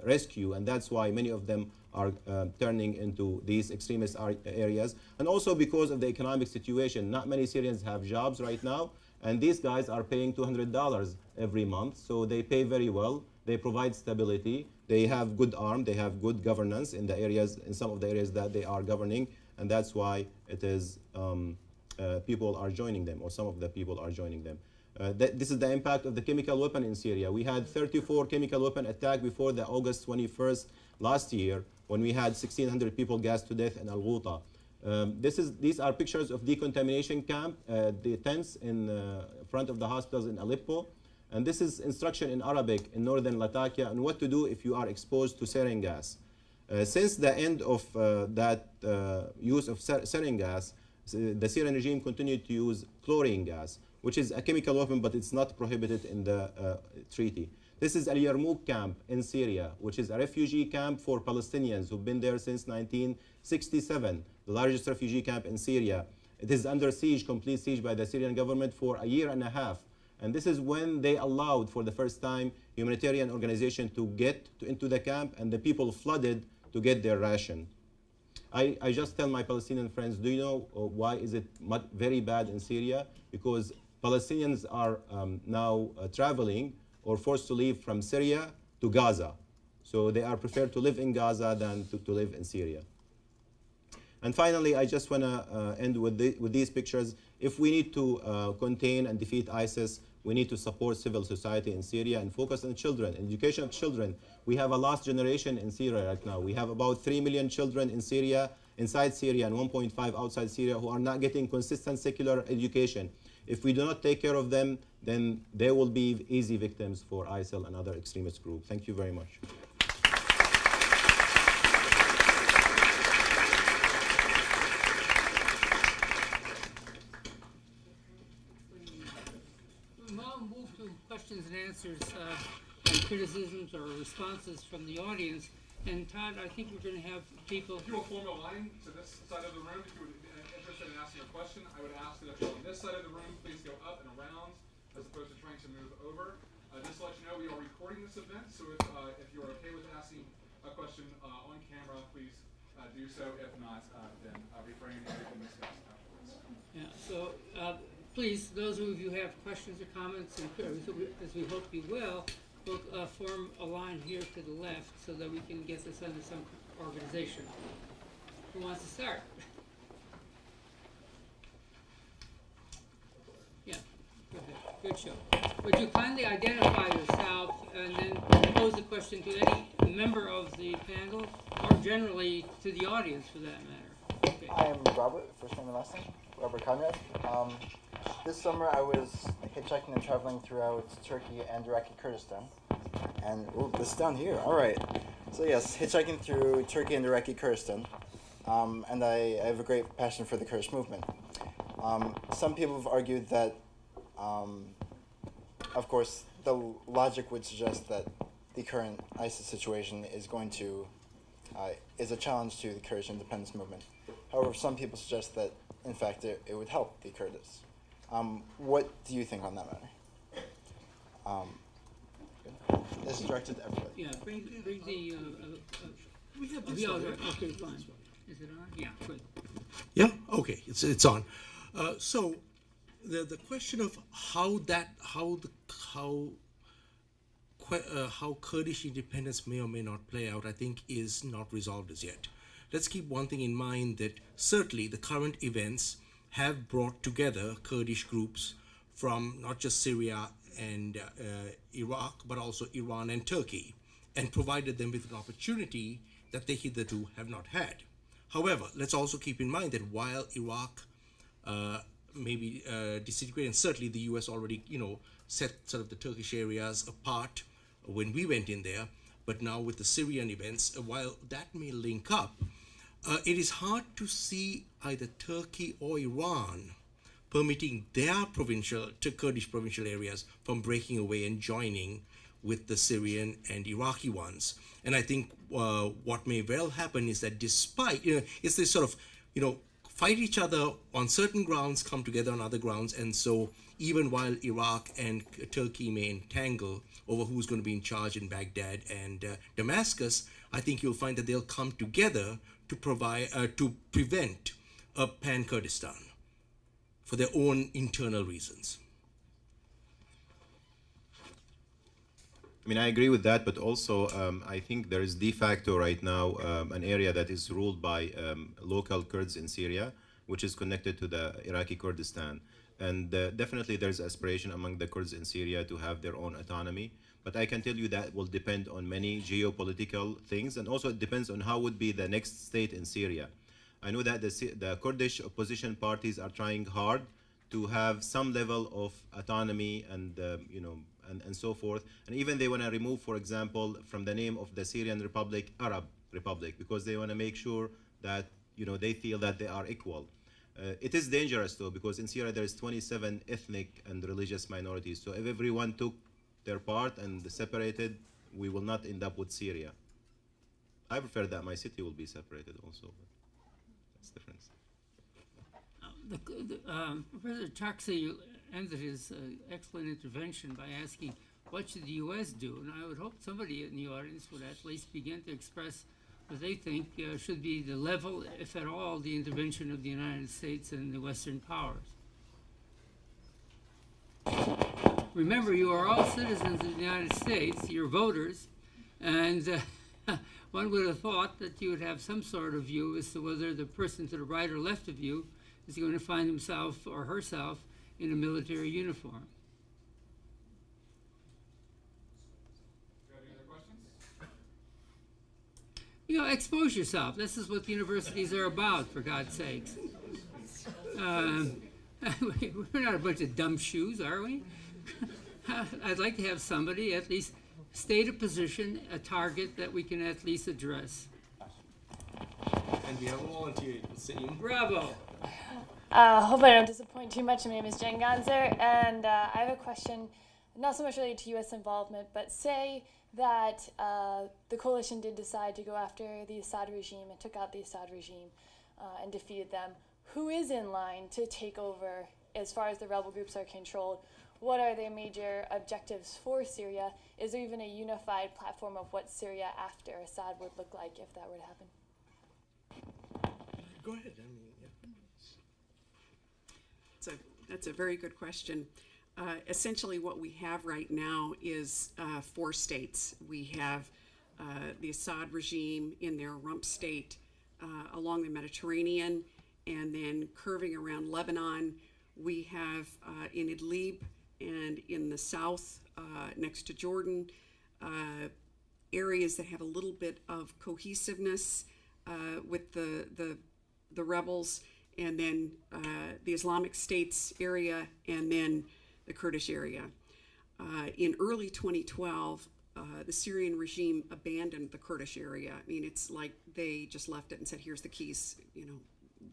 rescue, and that's why many of them are turning into these extremist areas. And also because of the economic situation, not many Syrians have jobs right now, and these guys are paying $200 every month, so they pay very well, they provide stability, they have good arm, they have good governance in the areas, in some of the areas that they are governing, and that's why it is people are joining them, or some of the people are joining them. This is the impact of the chemical weapon in Syria. We had 34 chemical weapon attacks before the August 21st last year, when we had 1,600 people gassed to death in Al-Ghouta. These are pictures of decontamination camp, the tents in front of the hospitals in Aleppo. And this is instruction in Arabic in northern Latakia on what to do if you are exposed to sarin gas. Since the end of that use of sarin gas, the Syrian regime continued to use chlorine gas, which is a chemical weapon, but it's not prohibited in the treaty. This is Al Yarmouk camp in Syria, which is a refugee camp for Palestinians who've been there since 1967, the largest refugee camp in Syria. It is under siege, complete siege by the Syrian government for a year and a half. And this is when they allowed for the first time humanitarian organization to get into the camp, and the people flooded to get their ration. I just tell my Palestinian friends, do you know why is it very bad in Syria? Because Palestinians are now traveling or forced to leave from Syria to Gaza. So they are preferred to live in Gaza than to live in Syria. And finally, I just want to end with these pictures. If we need to contain and defeat ISIS, we need to support civil society in Syria and focus on children, education of children. We have a lost generation in Syria right now. We have about 3 million children in Syria, inside Syria, and 1.5 outside Syria who are not getting consistent secular education. If we do not take care of them, then they will be easy victims for ISIL and other extremist groups. Thank you very much. Questions and answers and criticisms or responses from the audience. And Todd, I think we're going to have people. If you will form a line to this side of the room, if you would be interested in asking a question, I would ask that if you're on this side of the room, please go up and around as opposed to trying to move over. Just to let you know, we are recording this event, so if you're okay with asking a question on camera, please do so. If not, then refrain and we can discuss afterwards. Yeah, so please, those of you who have questions or comments, and queries, as we hope you will, we'll form a line here to the left so that we can get this under some organization. Who wants to start? Yeah, go ahead. Good show. Would you kindly identify yourself and then pose the question to any member of the panel, or generally to the audience for that matter? Okay. I am Robert, first name and last name, Robert Conrad. This summer I was hitchhiking and traveling throughout Turkey and Iraqi Kurdistan. And, ooh, this is down here, all right. So yes, hitchhiking through Turkey and Iraqi Kurdistan. And I have a great passion for the Kurdish movement. Some people have argued that, of course, the logic would suggest that the current ISIS situation is going to, is a challenge to the Kurdish independence movement. However, some people suggest that, in fact, it would help the Kurds. What do you think on that matter? This is directed to everybody. Yeah, bring the. We have this yeah, on. okay, fine. Is it on? Yeah, good. Yeah. Okay. It's on. So the question of how Kurdish independence may or may not play out, I think, is not resolved as yet. Let's keep one thing in mind, that certainly the current events have brought together Kurdish groups from not just Syria and Iraq, but also Iran and Turkey, and provided them with an opportunity that they hitherto have not had. However, let's also keep in mind that while Iraq may be disintegrated, and certainly the US already, set sort of the Turkish areas apart when we went in there, but now with the Syrian events, while that may link up, it is hard to see either Turkey or Iran permitting their Kurdish provincial areas from breaking away and joining with the Syrian and Iraqi ones. And I think what may well happen is that despite, it's this sort of, fight each other on certain grounds, come together on other grounds. And so even while Iraq and Turkey may entangle over who's going to be in charge in Baghdad and Damascus, I think you'll find that they'll come together to prevent a pan-Kurdistan for their own internal reasons. I mean, I agree with that, but also I think there is de facto right now an area that is ruled by local Kurds in Syria, which is connected to the Iraqi Kurdistan. And definitely there's aspiration among the Kurds in Syria to have their own autonomy. But I can tell you that will depend on many geopolitical things, and also it depends on how would be the next state in Syria. I know that the Kurdish opposition parties are trying hard to have some level of autonomy and and so forth, and even they want to remove, for example, from the name of the Syrian Republic, Arab Republic, because they want to make sure that they feel that they are equal. It is dangerous though, because in Syria there is 27 ethnic and religious minorities. So if everyone took their part and separated, we will not end up with Syria. I prefer that my city will be separated also, but that's different. Professor Taxi ended his excellent intervention by asking, what should the U.S. do? And I would hope somebody in the audience would at least begin to express what they think should be the level, if at all, the intervention of the United States and the Western powers. Remember, you are all citizens of the United States, you're voters, and one would have thought that you would have some sort of view as to whether the person to the right or left of you is going to find himself or herself in a military uniform. Any other questions? You know, expose yourself. This is what the universities are about, for God's sakes. We're not a bunch of dumb shoes, are we? I'd like to have somebody at least state a position, a target that we can at least address. And we have a volunteer, Saeem. Bravo. Hope I don't disappoint too much. My name is Jen Ganzer, and I have a question, not so much related to U.S. involvement, but say that the coalition did decide to go after the Assad regime and took out the Assad regime and defeated them. Who is in line to take over as far as the rebel groups are controlled? What are their major objectives for Syria? Is there even a unified platform of what Syria after Assad would look like if that were to happen? Go ahead. I mean, yeah. That's a very good question. Essentially, what we have right now is 4 states. We have the Assad regime in their rump state along the Mediterranean, and then curving around Lebanon. We have in Idlib and in the south next to Jordan areas that have a little bit of cohesiveness with the rebels, and then the Islamic States area, and then the Kurdish area. In early 2012, the Syrian regime abandoned the Kurdish area. I mean, it's like they just left it and said, here's the keys, you know,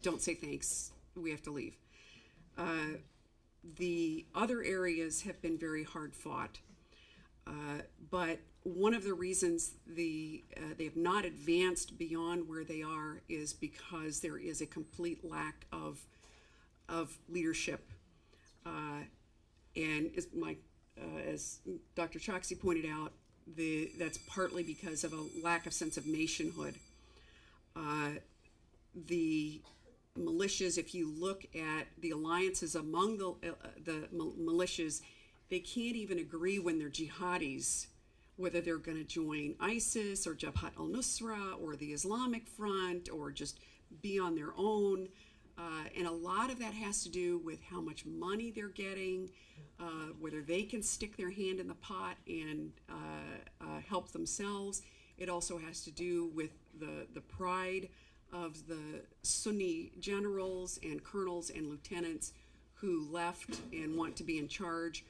don't say thanks, we have to leave. The other areas have been very hard fought, but one of the reasons they have not advanced beyond where they are is because there is a complete lack of leadership, and as Dr. Choksi pointed out, that's partly because of a lack of sense of nationhood. The militias, if you look at the alliances among the militias, they can't even agree when they're jihadis, whether they're going to join ISIS or Jabhat al-Nusra or the Islamic Front or just be on their own. And a lot of that has to do with how much money they're getting, whether they can stick their hand in the pot and help themselves. It also has to do with the pride of the Sunni generals and colonels and lieutenants who left and want to be in charge.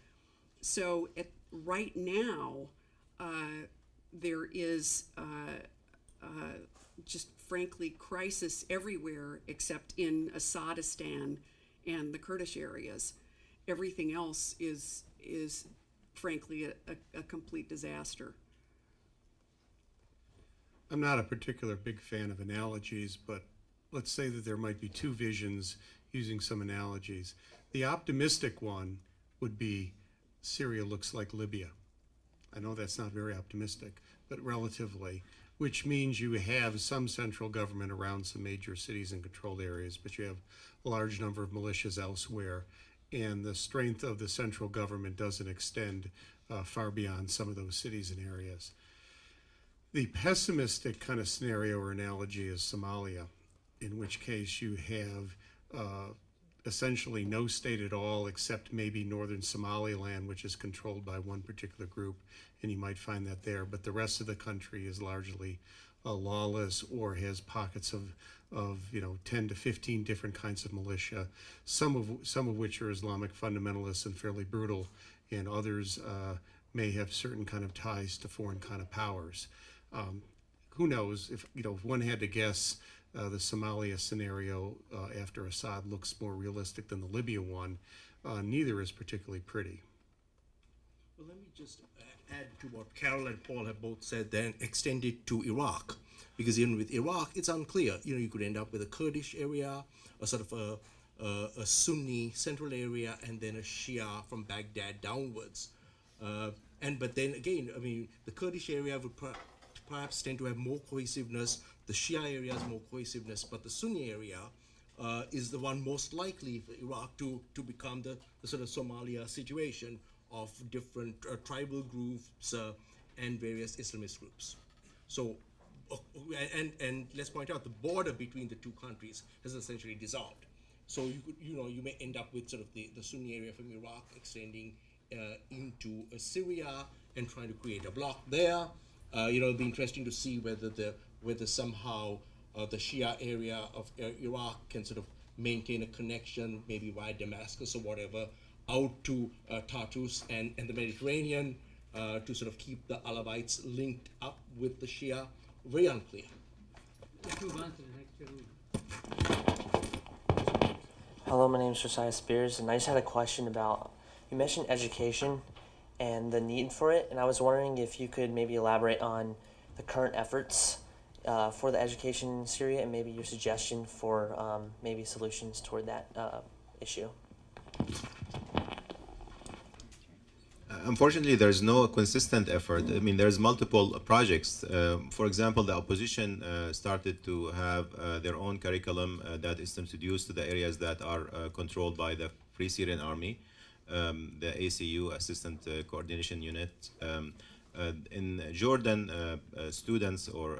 So right now, there is just frankly crisis everywhere except in Assadistan and the Kurdish areas. Everything else is frankly a complete disaster. I'm not a particular big fan of analogies, but let's say that there might be 2 visions using some analogies. The optimistic one would be Syria looks like Libya. I know that's not very optimistic, but relatively, which means you have some central government around some major cities and controlled areas, but you have a large number of militias elsewhere, and the strength of the central government doesn't extend far beyond some of those cities and areas. The pessimistic kind of scenario or analogy is Somalia, in which case you have essentially no state at all except maybe northern Somaliland, which is controlled by one particular group, and you might find that there, but the rest of the country is largely lawless or has pockets of 10 to 15 different kinds of militia, some of which are Islamic fundamentalists and fairly brutal, and others may have certain kind of ties to foreign kind of powers. Who knows if one had to guess, the Somalia scenario after Assad looks more realistic than the Libya one. Neither is particularly pretty. Well, let me just add to what Carol and Paul have both said, then extend it to Iraq. Because even with Iraq, it's unclear. You could end up with a Kurdish area, a sort of a Sunni central area and then a Shia from Baghdad downwards. But then again, I mean, the Kurdish area would perhaps tend to have more cohesiveness, the Shia area has more cohesiveness, but the Sunni area is the one most likely for Iraq to become the sort of Somalia situation of different tribal groups and various Islamist groups. So, and let's point out the border between the two countries has essentially dissolved. So you may end up with sort of the Sunni area from Iraq extending into Syria and trying to create a bloc there. It'll be interesting to see whether somehow the Shia area of Iraq can sort of maintain a connection, maybe via Damascus or whatever, out to Tartus and the Mediterranean to sort of keep the Alawites linked up with the Shia. Very unclear. Let's move on to the next gentleman. Hello, my name is Josiah Spears, and I just had a question about, you mentioned education and the need for it, and I was wondering if you could maybe elaborate on the current efforts for the education in Syria and maybe your suggestion for maybe solutions toward that issue. Unfortunately, there's no consistent effort. I mean, there's multiple projects. For example, the opposition started to have their own curriculum that is introduced to the areas that are controlled by the Free Syrian Army, the ACU, Assistant Coordination Unit. In Jordan, students or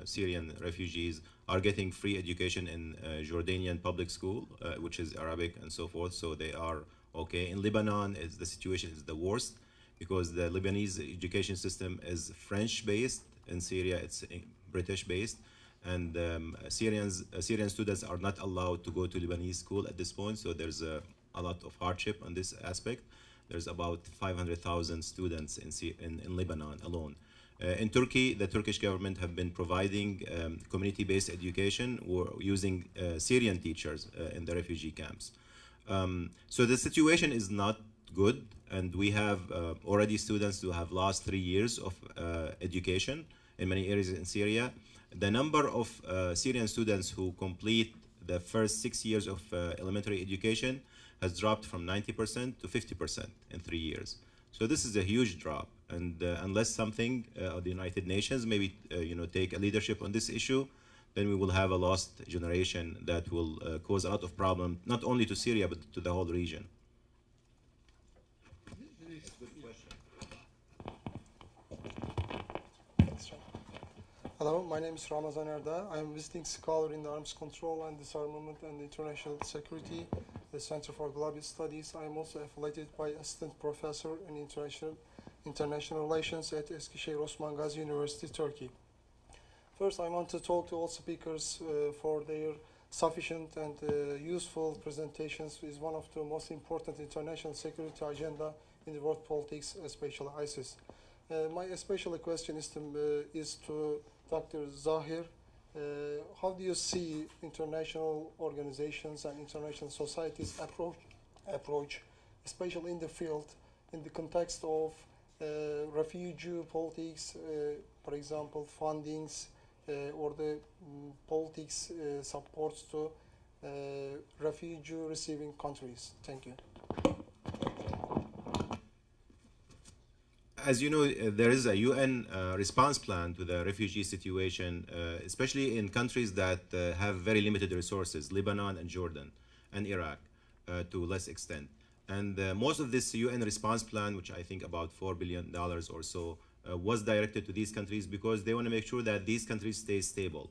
Syrian refugees are getting free education in Jordanian public school, which is Arabic and so forth, so they are okay. In Lebanon, the situation is the worst because the Lebanese education system is French-based. In Syria, it's British-based, and Syrian students are not allowed to go to Lebanese school at this point. So there's a lot of hardship on this aspect. There's about 500,000 students in Lebanon alone. In Turkey, the Turkish government have been providing community-based education or using Syrian teachers in the refugee camps. So the situation is not good, and we have already students who have lost 3 years of education in many areas in Syria. The number of Syrian students who complete the first 6 years of elementary education has dropped from 90% to 50% in 3 years. So this is a huge drop, and unless something of the United Nations maybe take a leadership on this issue, then we will have a lost generation that will cause a lot of problems, not only to Syria, but to the whole region. Hello, my name is Ramazan Erda. I am visiting scholar in the Arms Control and Disarmament and International Security, the Center for Global Studies. I am also affiliated by Assistant Professor in International Relations at Eskişehir Osman Gazi University, Turkey. First, I want to talk to all speakers for their sufficient and useful presentations. Is one of the most important international security agenda in the world politics, especially ISIS. My especially question is to Dr. Zahir. How do you see international organizations and international societies approach, especially in the field, in the context of refugee politics, for example, fundings, or the politics supports to refugee receiving countries? Thank you. As you know, there is a UN response plan to the refugee situation, especially in countries that have very limited resources, Lebanon and Jordan and Iraq to less extent. And most of this UN response plan, which I think about $4 billion or so, was directed to these countries because they want to make sure that these countries stay stable.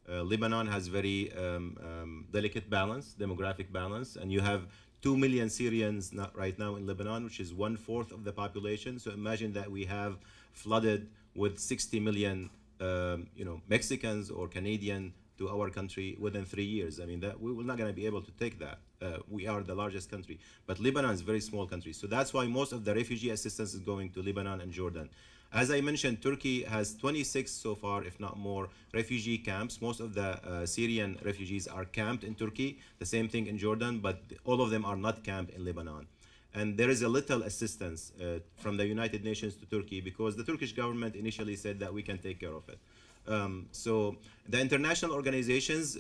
Lebanon has very delicate balance, demographic balance, and you have 2 million Syrians right now in Lebanon, which is 1/4 of the population. So imagine that we have flooded with 60 million Mexicans or Canadian to our country within 3 years. I mean, that we're not going to be able to take that. We are the largest country, but Lebanon is a very small country. So that's why most of the refugee assistance is going to Lebanon and Jordan. As I mentioned, Turkey has 26 so far, if not more, refugee camps. Most of the Syrian refugees are camped in Turkey. The same thing in Jordan, but all of them are not camped in Lebanon. And there is a little assistance from the United Nations to Turkey because the Turkish government initially said that we can take care of it. So the international organizations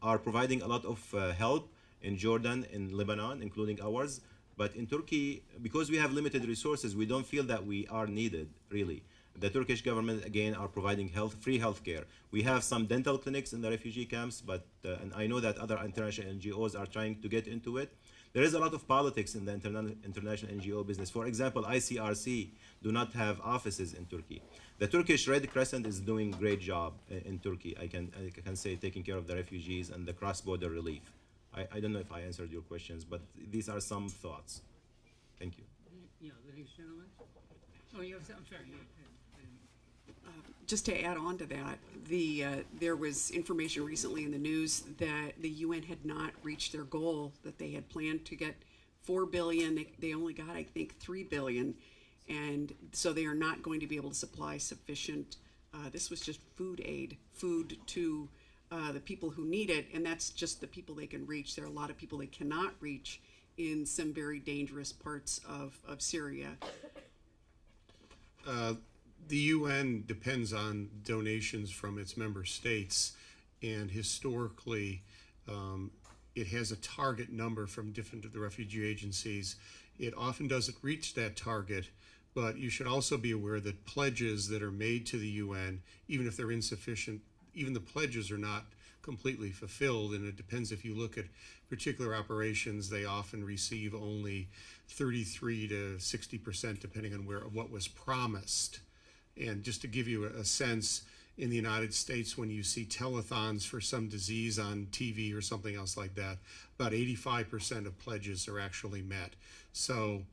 are providing a lot of help in Jordan, in Lebanon, including ours. But in Turkey, because we have limited resources, we don't feel that we are needed, really. The Turkish government, again, are providing free health care. We have some dental clinics in the refugee camps, but and I know that other international NGOs are trying to get into it. There is a lot of politics in the international NGO business. For example, ICRC do not have offices in Turkey. The Turkish Red Crescent is doing a great job in Turkey. I can say taking care of the refugees and the cross-border relief. I don't know if I answered your questions, but these are some thoughts. Thank you. Yeah, the next gentleman. Oh, you have some, I'm sorry. Just to add on to that, there was information recently in the news that the UN had not reached their goal, that they had planned to get 4 billion. They only got, I think, 3 billion. And so they are not going to be able to supply sufficient, this was just food aid, food to the people who need it. And that's just the people they can reach. There are a lot of people they cannot reach in some very dangerous parts of Syria. The UN depends on donations from its member states, and historically it has a target number from different of the refugee agencies. It often doesn't reach that target, but you should also be aware that pledges that are made to the UN, even if they're insufficient, even the pledges are not completely fulfilled, and it depends. If you look at particular operations, they often receive only 33 to 60%, depending on what was promised. And just to give you a sense, in the United States, when you see telethons for some disease on TV or something else like that, about 85% of pledges are actually met. So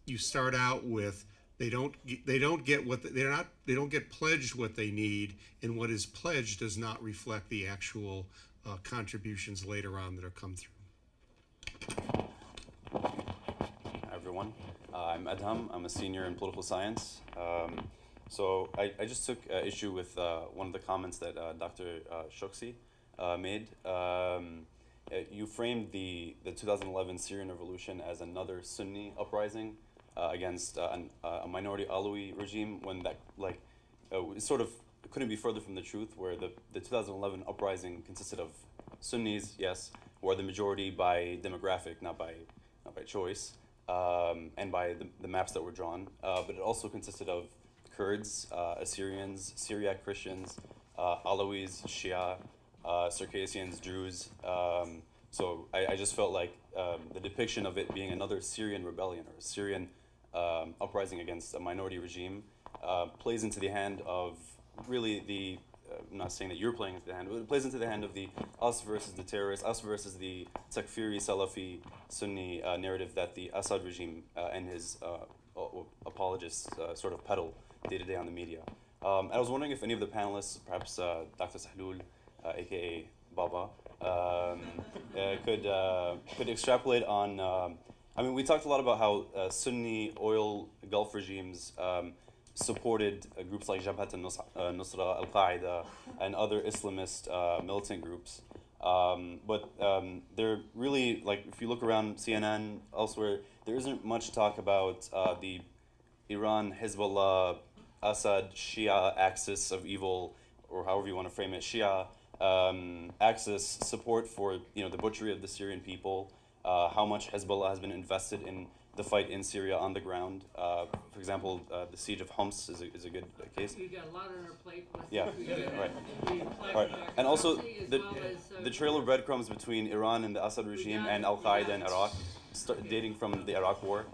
you start out with they don't get pledged what they need, and what is pledged does not reflect the actual contributions later on that are come through. Hi everyone, I'm Adham. I'm a senior in political science. So I just took issue with one of the comments that Dr. Shoksi made. You framed the 2011 Syrian revolution as another Sunni uprising against a minority Alawi regime, when that it sort of couldn't be further from the truth, where the 2011 uprising consisted of Sunnis, yes, who are the majority by demographic, not by choice, and by the maps that were drawn, but it also consisted of Kurds, Assyrians, Syriac Christians, Alawis, Shia, Circassians, Druze. So I just felt like the depiction of it being another Syrian rebellion or a Syrian uprising against a minority regime plays into the hand of really I'm not saying that you're playing into the hand, but it plays into the hand of the us versus the terrorists, us versus the Takfiri, Salafi, Sunni narrative that the Assad regime and his apologists sort of peddle day to day on the media. I was wondering if any of the panelists, perhaps Dr. Sahlul, aka Baba, could extrapolate on. I mean, we talked a lot about how Sunni oil Gulf regimes supported groups like Jabhat al-Nusra, Al-Qaeda, and other Islamist militant groups. But they're really, like, if you look around CNN, elsewhere, there isn't much talk about the Iran, Hezbollah, Assad, Shia axis of evil, or however you want to frame it, Shia axis support for the butchery of the Syrian people, how much Hezbollah has been invested in the fight in Syria on the ground. For example, the siege of Homs is a good case. You got a lot on our plate. Yeah, right. And also the trail of breadcrumbs between Iran and the Assad regime and Al-Qaeda in Iraq, dating from the Iraq War.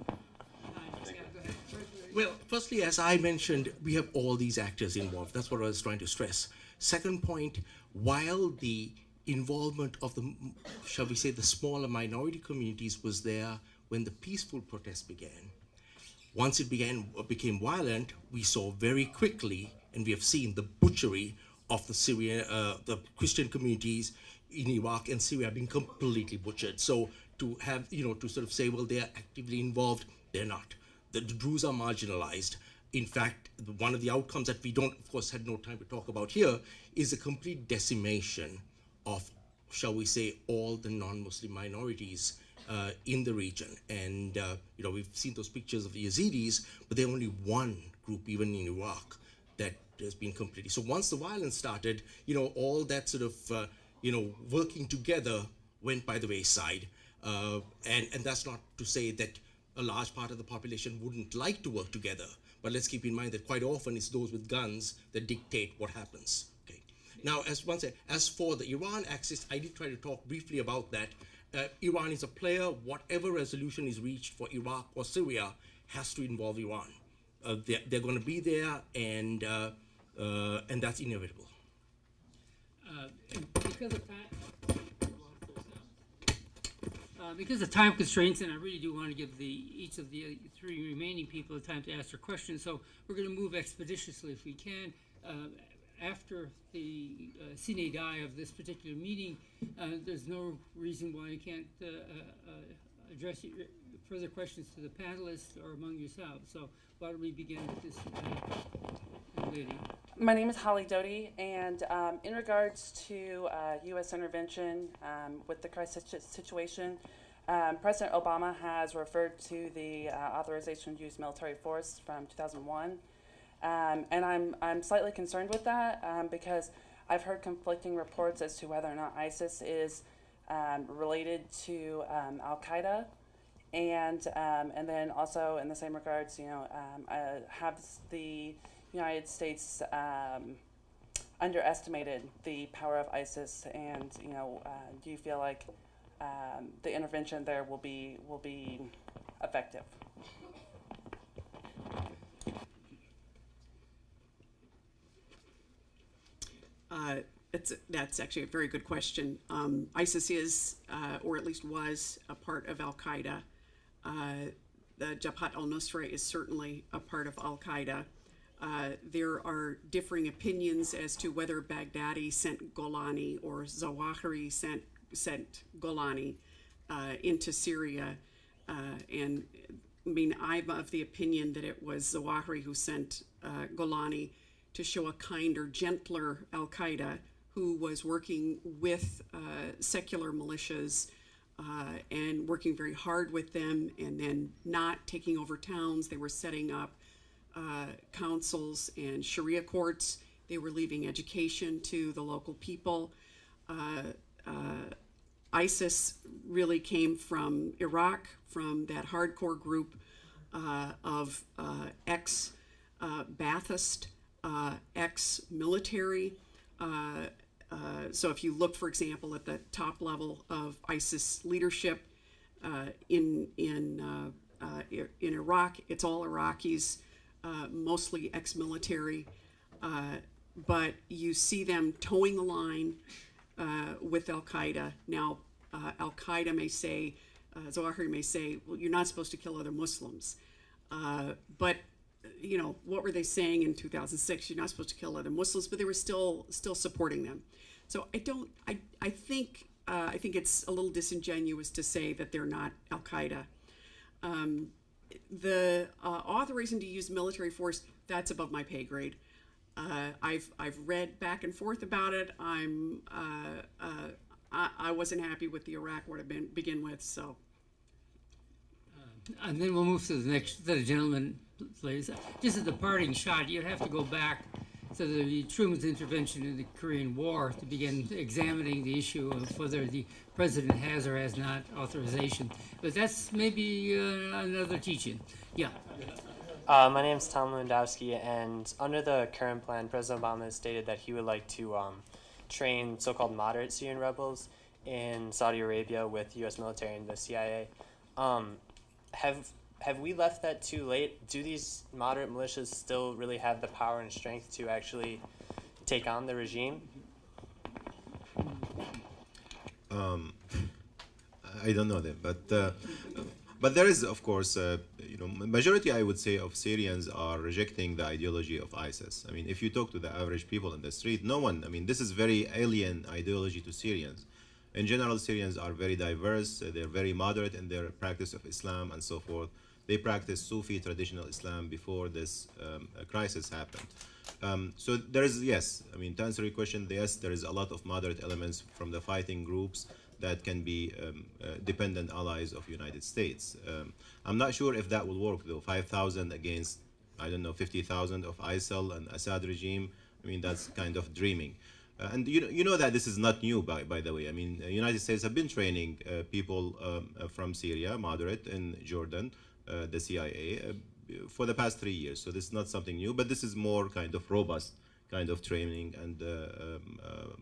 Well, firstly, as I mentioned, we have all these actors involved. That's what I was trying to stress. Second point, while the involvement of the, shall we say, the smaller minority communities was there when the peaceful protests began, once it became violent, we saw very quickly, and we have seen the butchery of the Christian communities in Iraq and Syria being completely butchered. So to have, to sort of say, well, they are actively involved, they're not. The Druze are marginalized. In fact, one of the outcomes that we don't, of course, had no time to talk about here is a complete decimation of, shall we say, all the non-Muslim minorities in the region. And, we've seen those pictures of the ACDIS, but they're only one group, even in Iraq, that has been completely. So once the violence started, all that sort of, working together went by the wayside. And that's not to say that a large part of the population wouldn't like to work together, but let's keep in mind that quite often it's those with guns that dictate what happens. Okay. Now, as for the Iran axis, I did try to talk briefly about that. Iran is a player. Whatever resolution is reached for Iraq or Syria has to involve Iran. They're going to be there, and that's inevitable. Because of time constraints, and I really do want to give each of the three remaining people the time to ask their questions, so we're going to move expeditiously if we can. After the sine die of this particular meeting, there's no reason why you can't address further questions to the panelists or among yourselves. So why don't we begin with this lady? My name is Holly Doty, and in regards to U.S. intervention with the crisis situation, President Obama has referred to the authorization to use military force from 2001, and I'm slightly concerned with that because I've heard conflicting reports as to whether or not ISIS is related to Al Qaeda, and then also in the same regards, have the United States underestimated the power of ISIS, and do you feel like the intervention there will be effective? That's actually a very good question. ISIS is, or at least was, a part of Al Qaeda. The Jabhat al-Nusra is certainly a part of Al Qaeda. There are differing opinions as to whether Baghdadi sent Golani or Zawahiri sent Golani into Syria. And I mean, I'm of the opinion that it was Zawahiri who sent Golani to show a kinder, gentler Al Qaeda who was working with secular militias and working very hard with them, and then not taking over towns. They were setting up councils and Sharia courts. They were leaving education to the local people. ISIS really came from Iraq, from that hardcore group of ex-Ba'athist, ex-military. So if you look, for example, at the top level of ISIS leadership in Iraq, it's all Iraqis, mostly ex-military, but you see them towing the line with Al Qaeda. Now, Al Qaeda may say, Zawahiri may say, well, you're not supposed to kill other Muslims, but what were they saying in 2006? You're not supposed to kill other Muslims, but they were still supporting them. So I think it's a little disingenuous to say that they're not Al Qaeda. The authorization to use military force, that's above my pay grade. I've read back and forth about it. I wasn't happy with the Iraq war to begin with, so. And then we'll move to the next set of gentlemen, please. Just as the parting shot, you'd have to go back to the Truman's intervention in the Korean War to begin examining the issue of whether the president has or has not authorization. But that's maybe another teaching. Yeah. My name is Tom Lewandowski, and under the current plan, President Obama has stated that he would like to train so-called moderate Syrian rebels in Saudi Arabia with U.S. military and the CIA. Have we left that too late? Do these moderate militias still really have the power and strength to actually take on the regime? I don't know them, but there is, of course, majority, I would say, of Syrians are rejecting the ideology of ISIS. I mean, if you talk to the average people in the street, no one, I mean, this is very alien ideology to Syrians. In general, Syrians are very diverse. They're very moderate in their practice of Islam and so forth. They practice Sufi traditional Islam before this crisis happened. So there is, yes, I mean, to answer your question, yes, there is a lot of moderate elements from the fighting groups that can be dependent allies of United States. I'm not sure if that will work, though. 5,000 against, I don't know, 50,000 of ISIL and Assad regime. I mean, that's kind of dreaming. And you know that this is not new, by the way. I mean, the United States have been training people from Syria, moderate, in Jordan, the CIA, for the past 3 years. So this is not something new, but this is more kind of robust kind of training and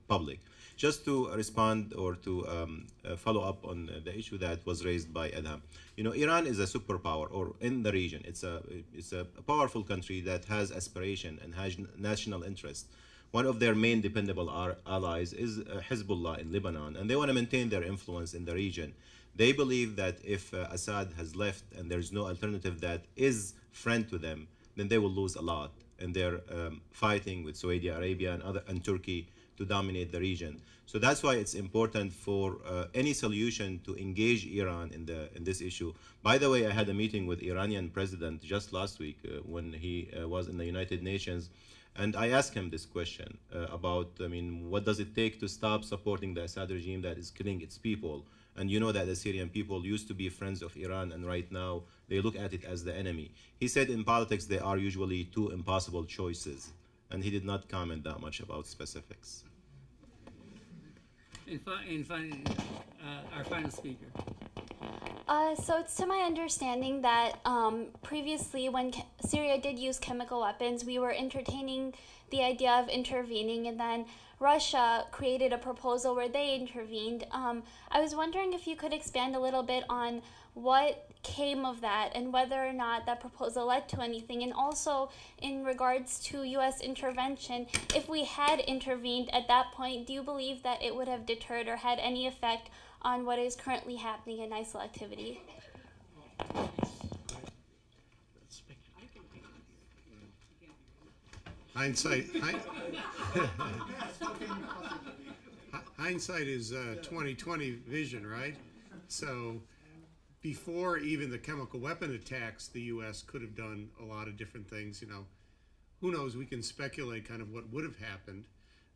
public. Just to respond or to follow up on the issue that was raised by Adham. You know, Iran is a superpower, or in the region, it's a powerful country that has aspiration and has national interest. One of their main dependable allies is Hezbollah in Lebanon, and they want to maintain their influence in the region. They believe that if Assad has left and there's no alternative that is friend to them, then they will lose a lot. And they're fighting with Saudi Arabia and Turkey to dominate the region. So that's why it's important for any solution to engage Iran in this issue. By the way, I had a meeting with Iranian president just last week when he was in the United Nations, and I asked him this question about, I mean, what does it take to stop supporting the Assad regime that is killing its people? And you know that the Syrian people used to be friends of Iran, and right now they look at it as the enemy. He said in politics there are usually two impossible choices, and he did not comment that much about specifics. Our final speaker. So it's to my understanding that previously when Syria did use chemical weapons, we were entertaining the idea of intervening, and then Russia created a proposal where they intervened. I was wondering if you could expand a little bit on what came of that and whether or not that proposal led to anything, and also in regards to U.S. intervention, if we had intervened at that point, do you believe that it would have deterred or had any effect on what is currently happening in ISIL activity? Hindsight is 20/20 vision, right? So before even the chemical weapon attacks, the U.S. could have done a lot of different things. You know, who knows? We can speculate kind of what would have happened.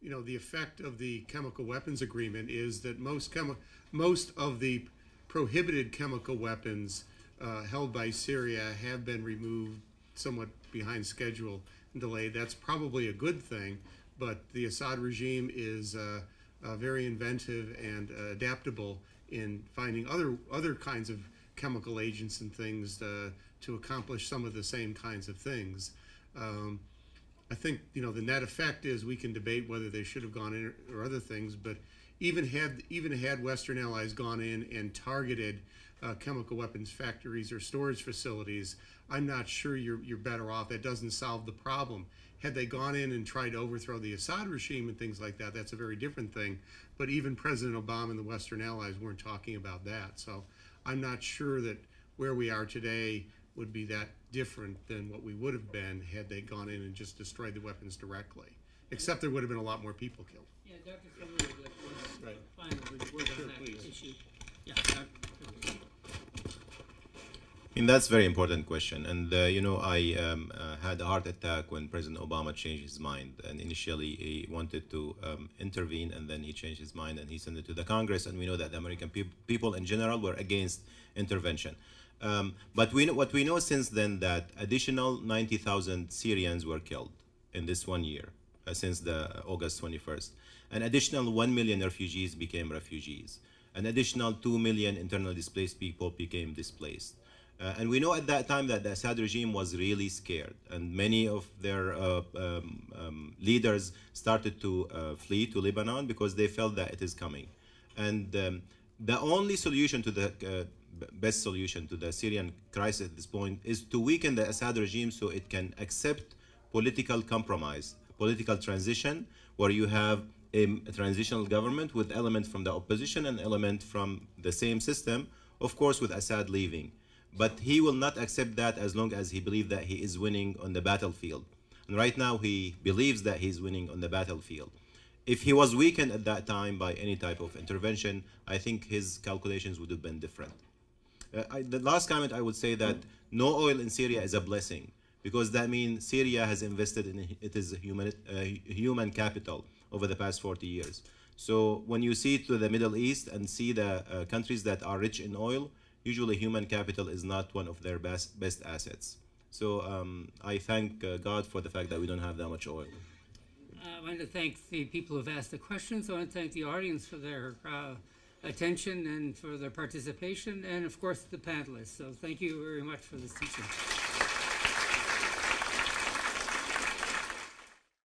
You know, the effect of the chemical weapons agreement is that most of the prohibited chemical weapons held by Syria have been removed somewhat behind schedule and delayed. That's probably a good thing, but the Assad regime is very inventive and adaptable in finding other kinds of chemical agents and things to accomplish some of the same kinds of things. I think, you know, the net effect is we can debate whether they should have gone in or other things, but even had Western allies gone in and targeted chemical weapons factories or storage facilities, I'm not sure you're better off. That doesn't solve the problem. Had they gone in and tried to overthrow the Assad regime and things like that, that's a very different thing. But even President Obama and the Western allies weren't talking about that. So I'm not sure that where we are today would be that different than what we would have been had they gone in and just destroyed the weapons directly. Except there would have been a lot more people killed. Yeah, Dr. Sumner would like to final word on that issue. Yeah, And that's a very important question. And, you know, I had a heart attack when President Obama changed his mind. And initially, he wanted to intervene, and then he changed his mind, and he sent it to the Congress. And we know that the American people in general were against intervention. But what we know since then that additional 90,000 Syrians were killed in this 1 year, since the August 21st. An additional 1 million refugees became refugees. An additional 2 million internally displaced people became displaced. And we know at that time that the Assad regime was really scared, and many of their leaders started to flee to Lebanon because they felt that it is coming. And the only solution to the best solution to the Syrian crisis at this point is to weaken the Assad regime so it can accept political compromise, political transition, where you have a transitional government with elements from the opposition and element from the same system, of course with Assad leaving. But he will not accept that as long as he believes that he is winning on the battlefield. And right now he believes that he's winning on the battlefield. If he was weakened at that time by any type of intervention, I think his calculations would have been different. The last comment I would say that no oil in Syria is a blessing, because that means Syria has invested in it is human capital over the past 40 years. So when you see to the Middle East and see the countries that are rich in oil, usually human capital is not one of their best assets. So I thank God for the fact that we don't have that much oil. I want to thank the people who've asked the questions. I want to thank the audience for their attention and for their participation, and of course the panelists. So thank you very much for this teaching.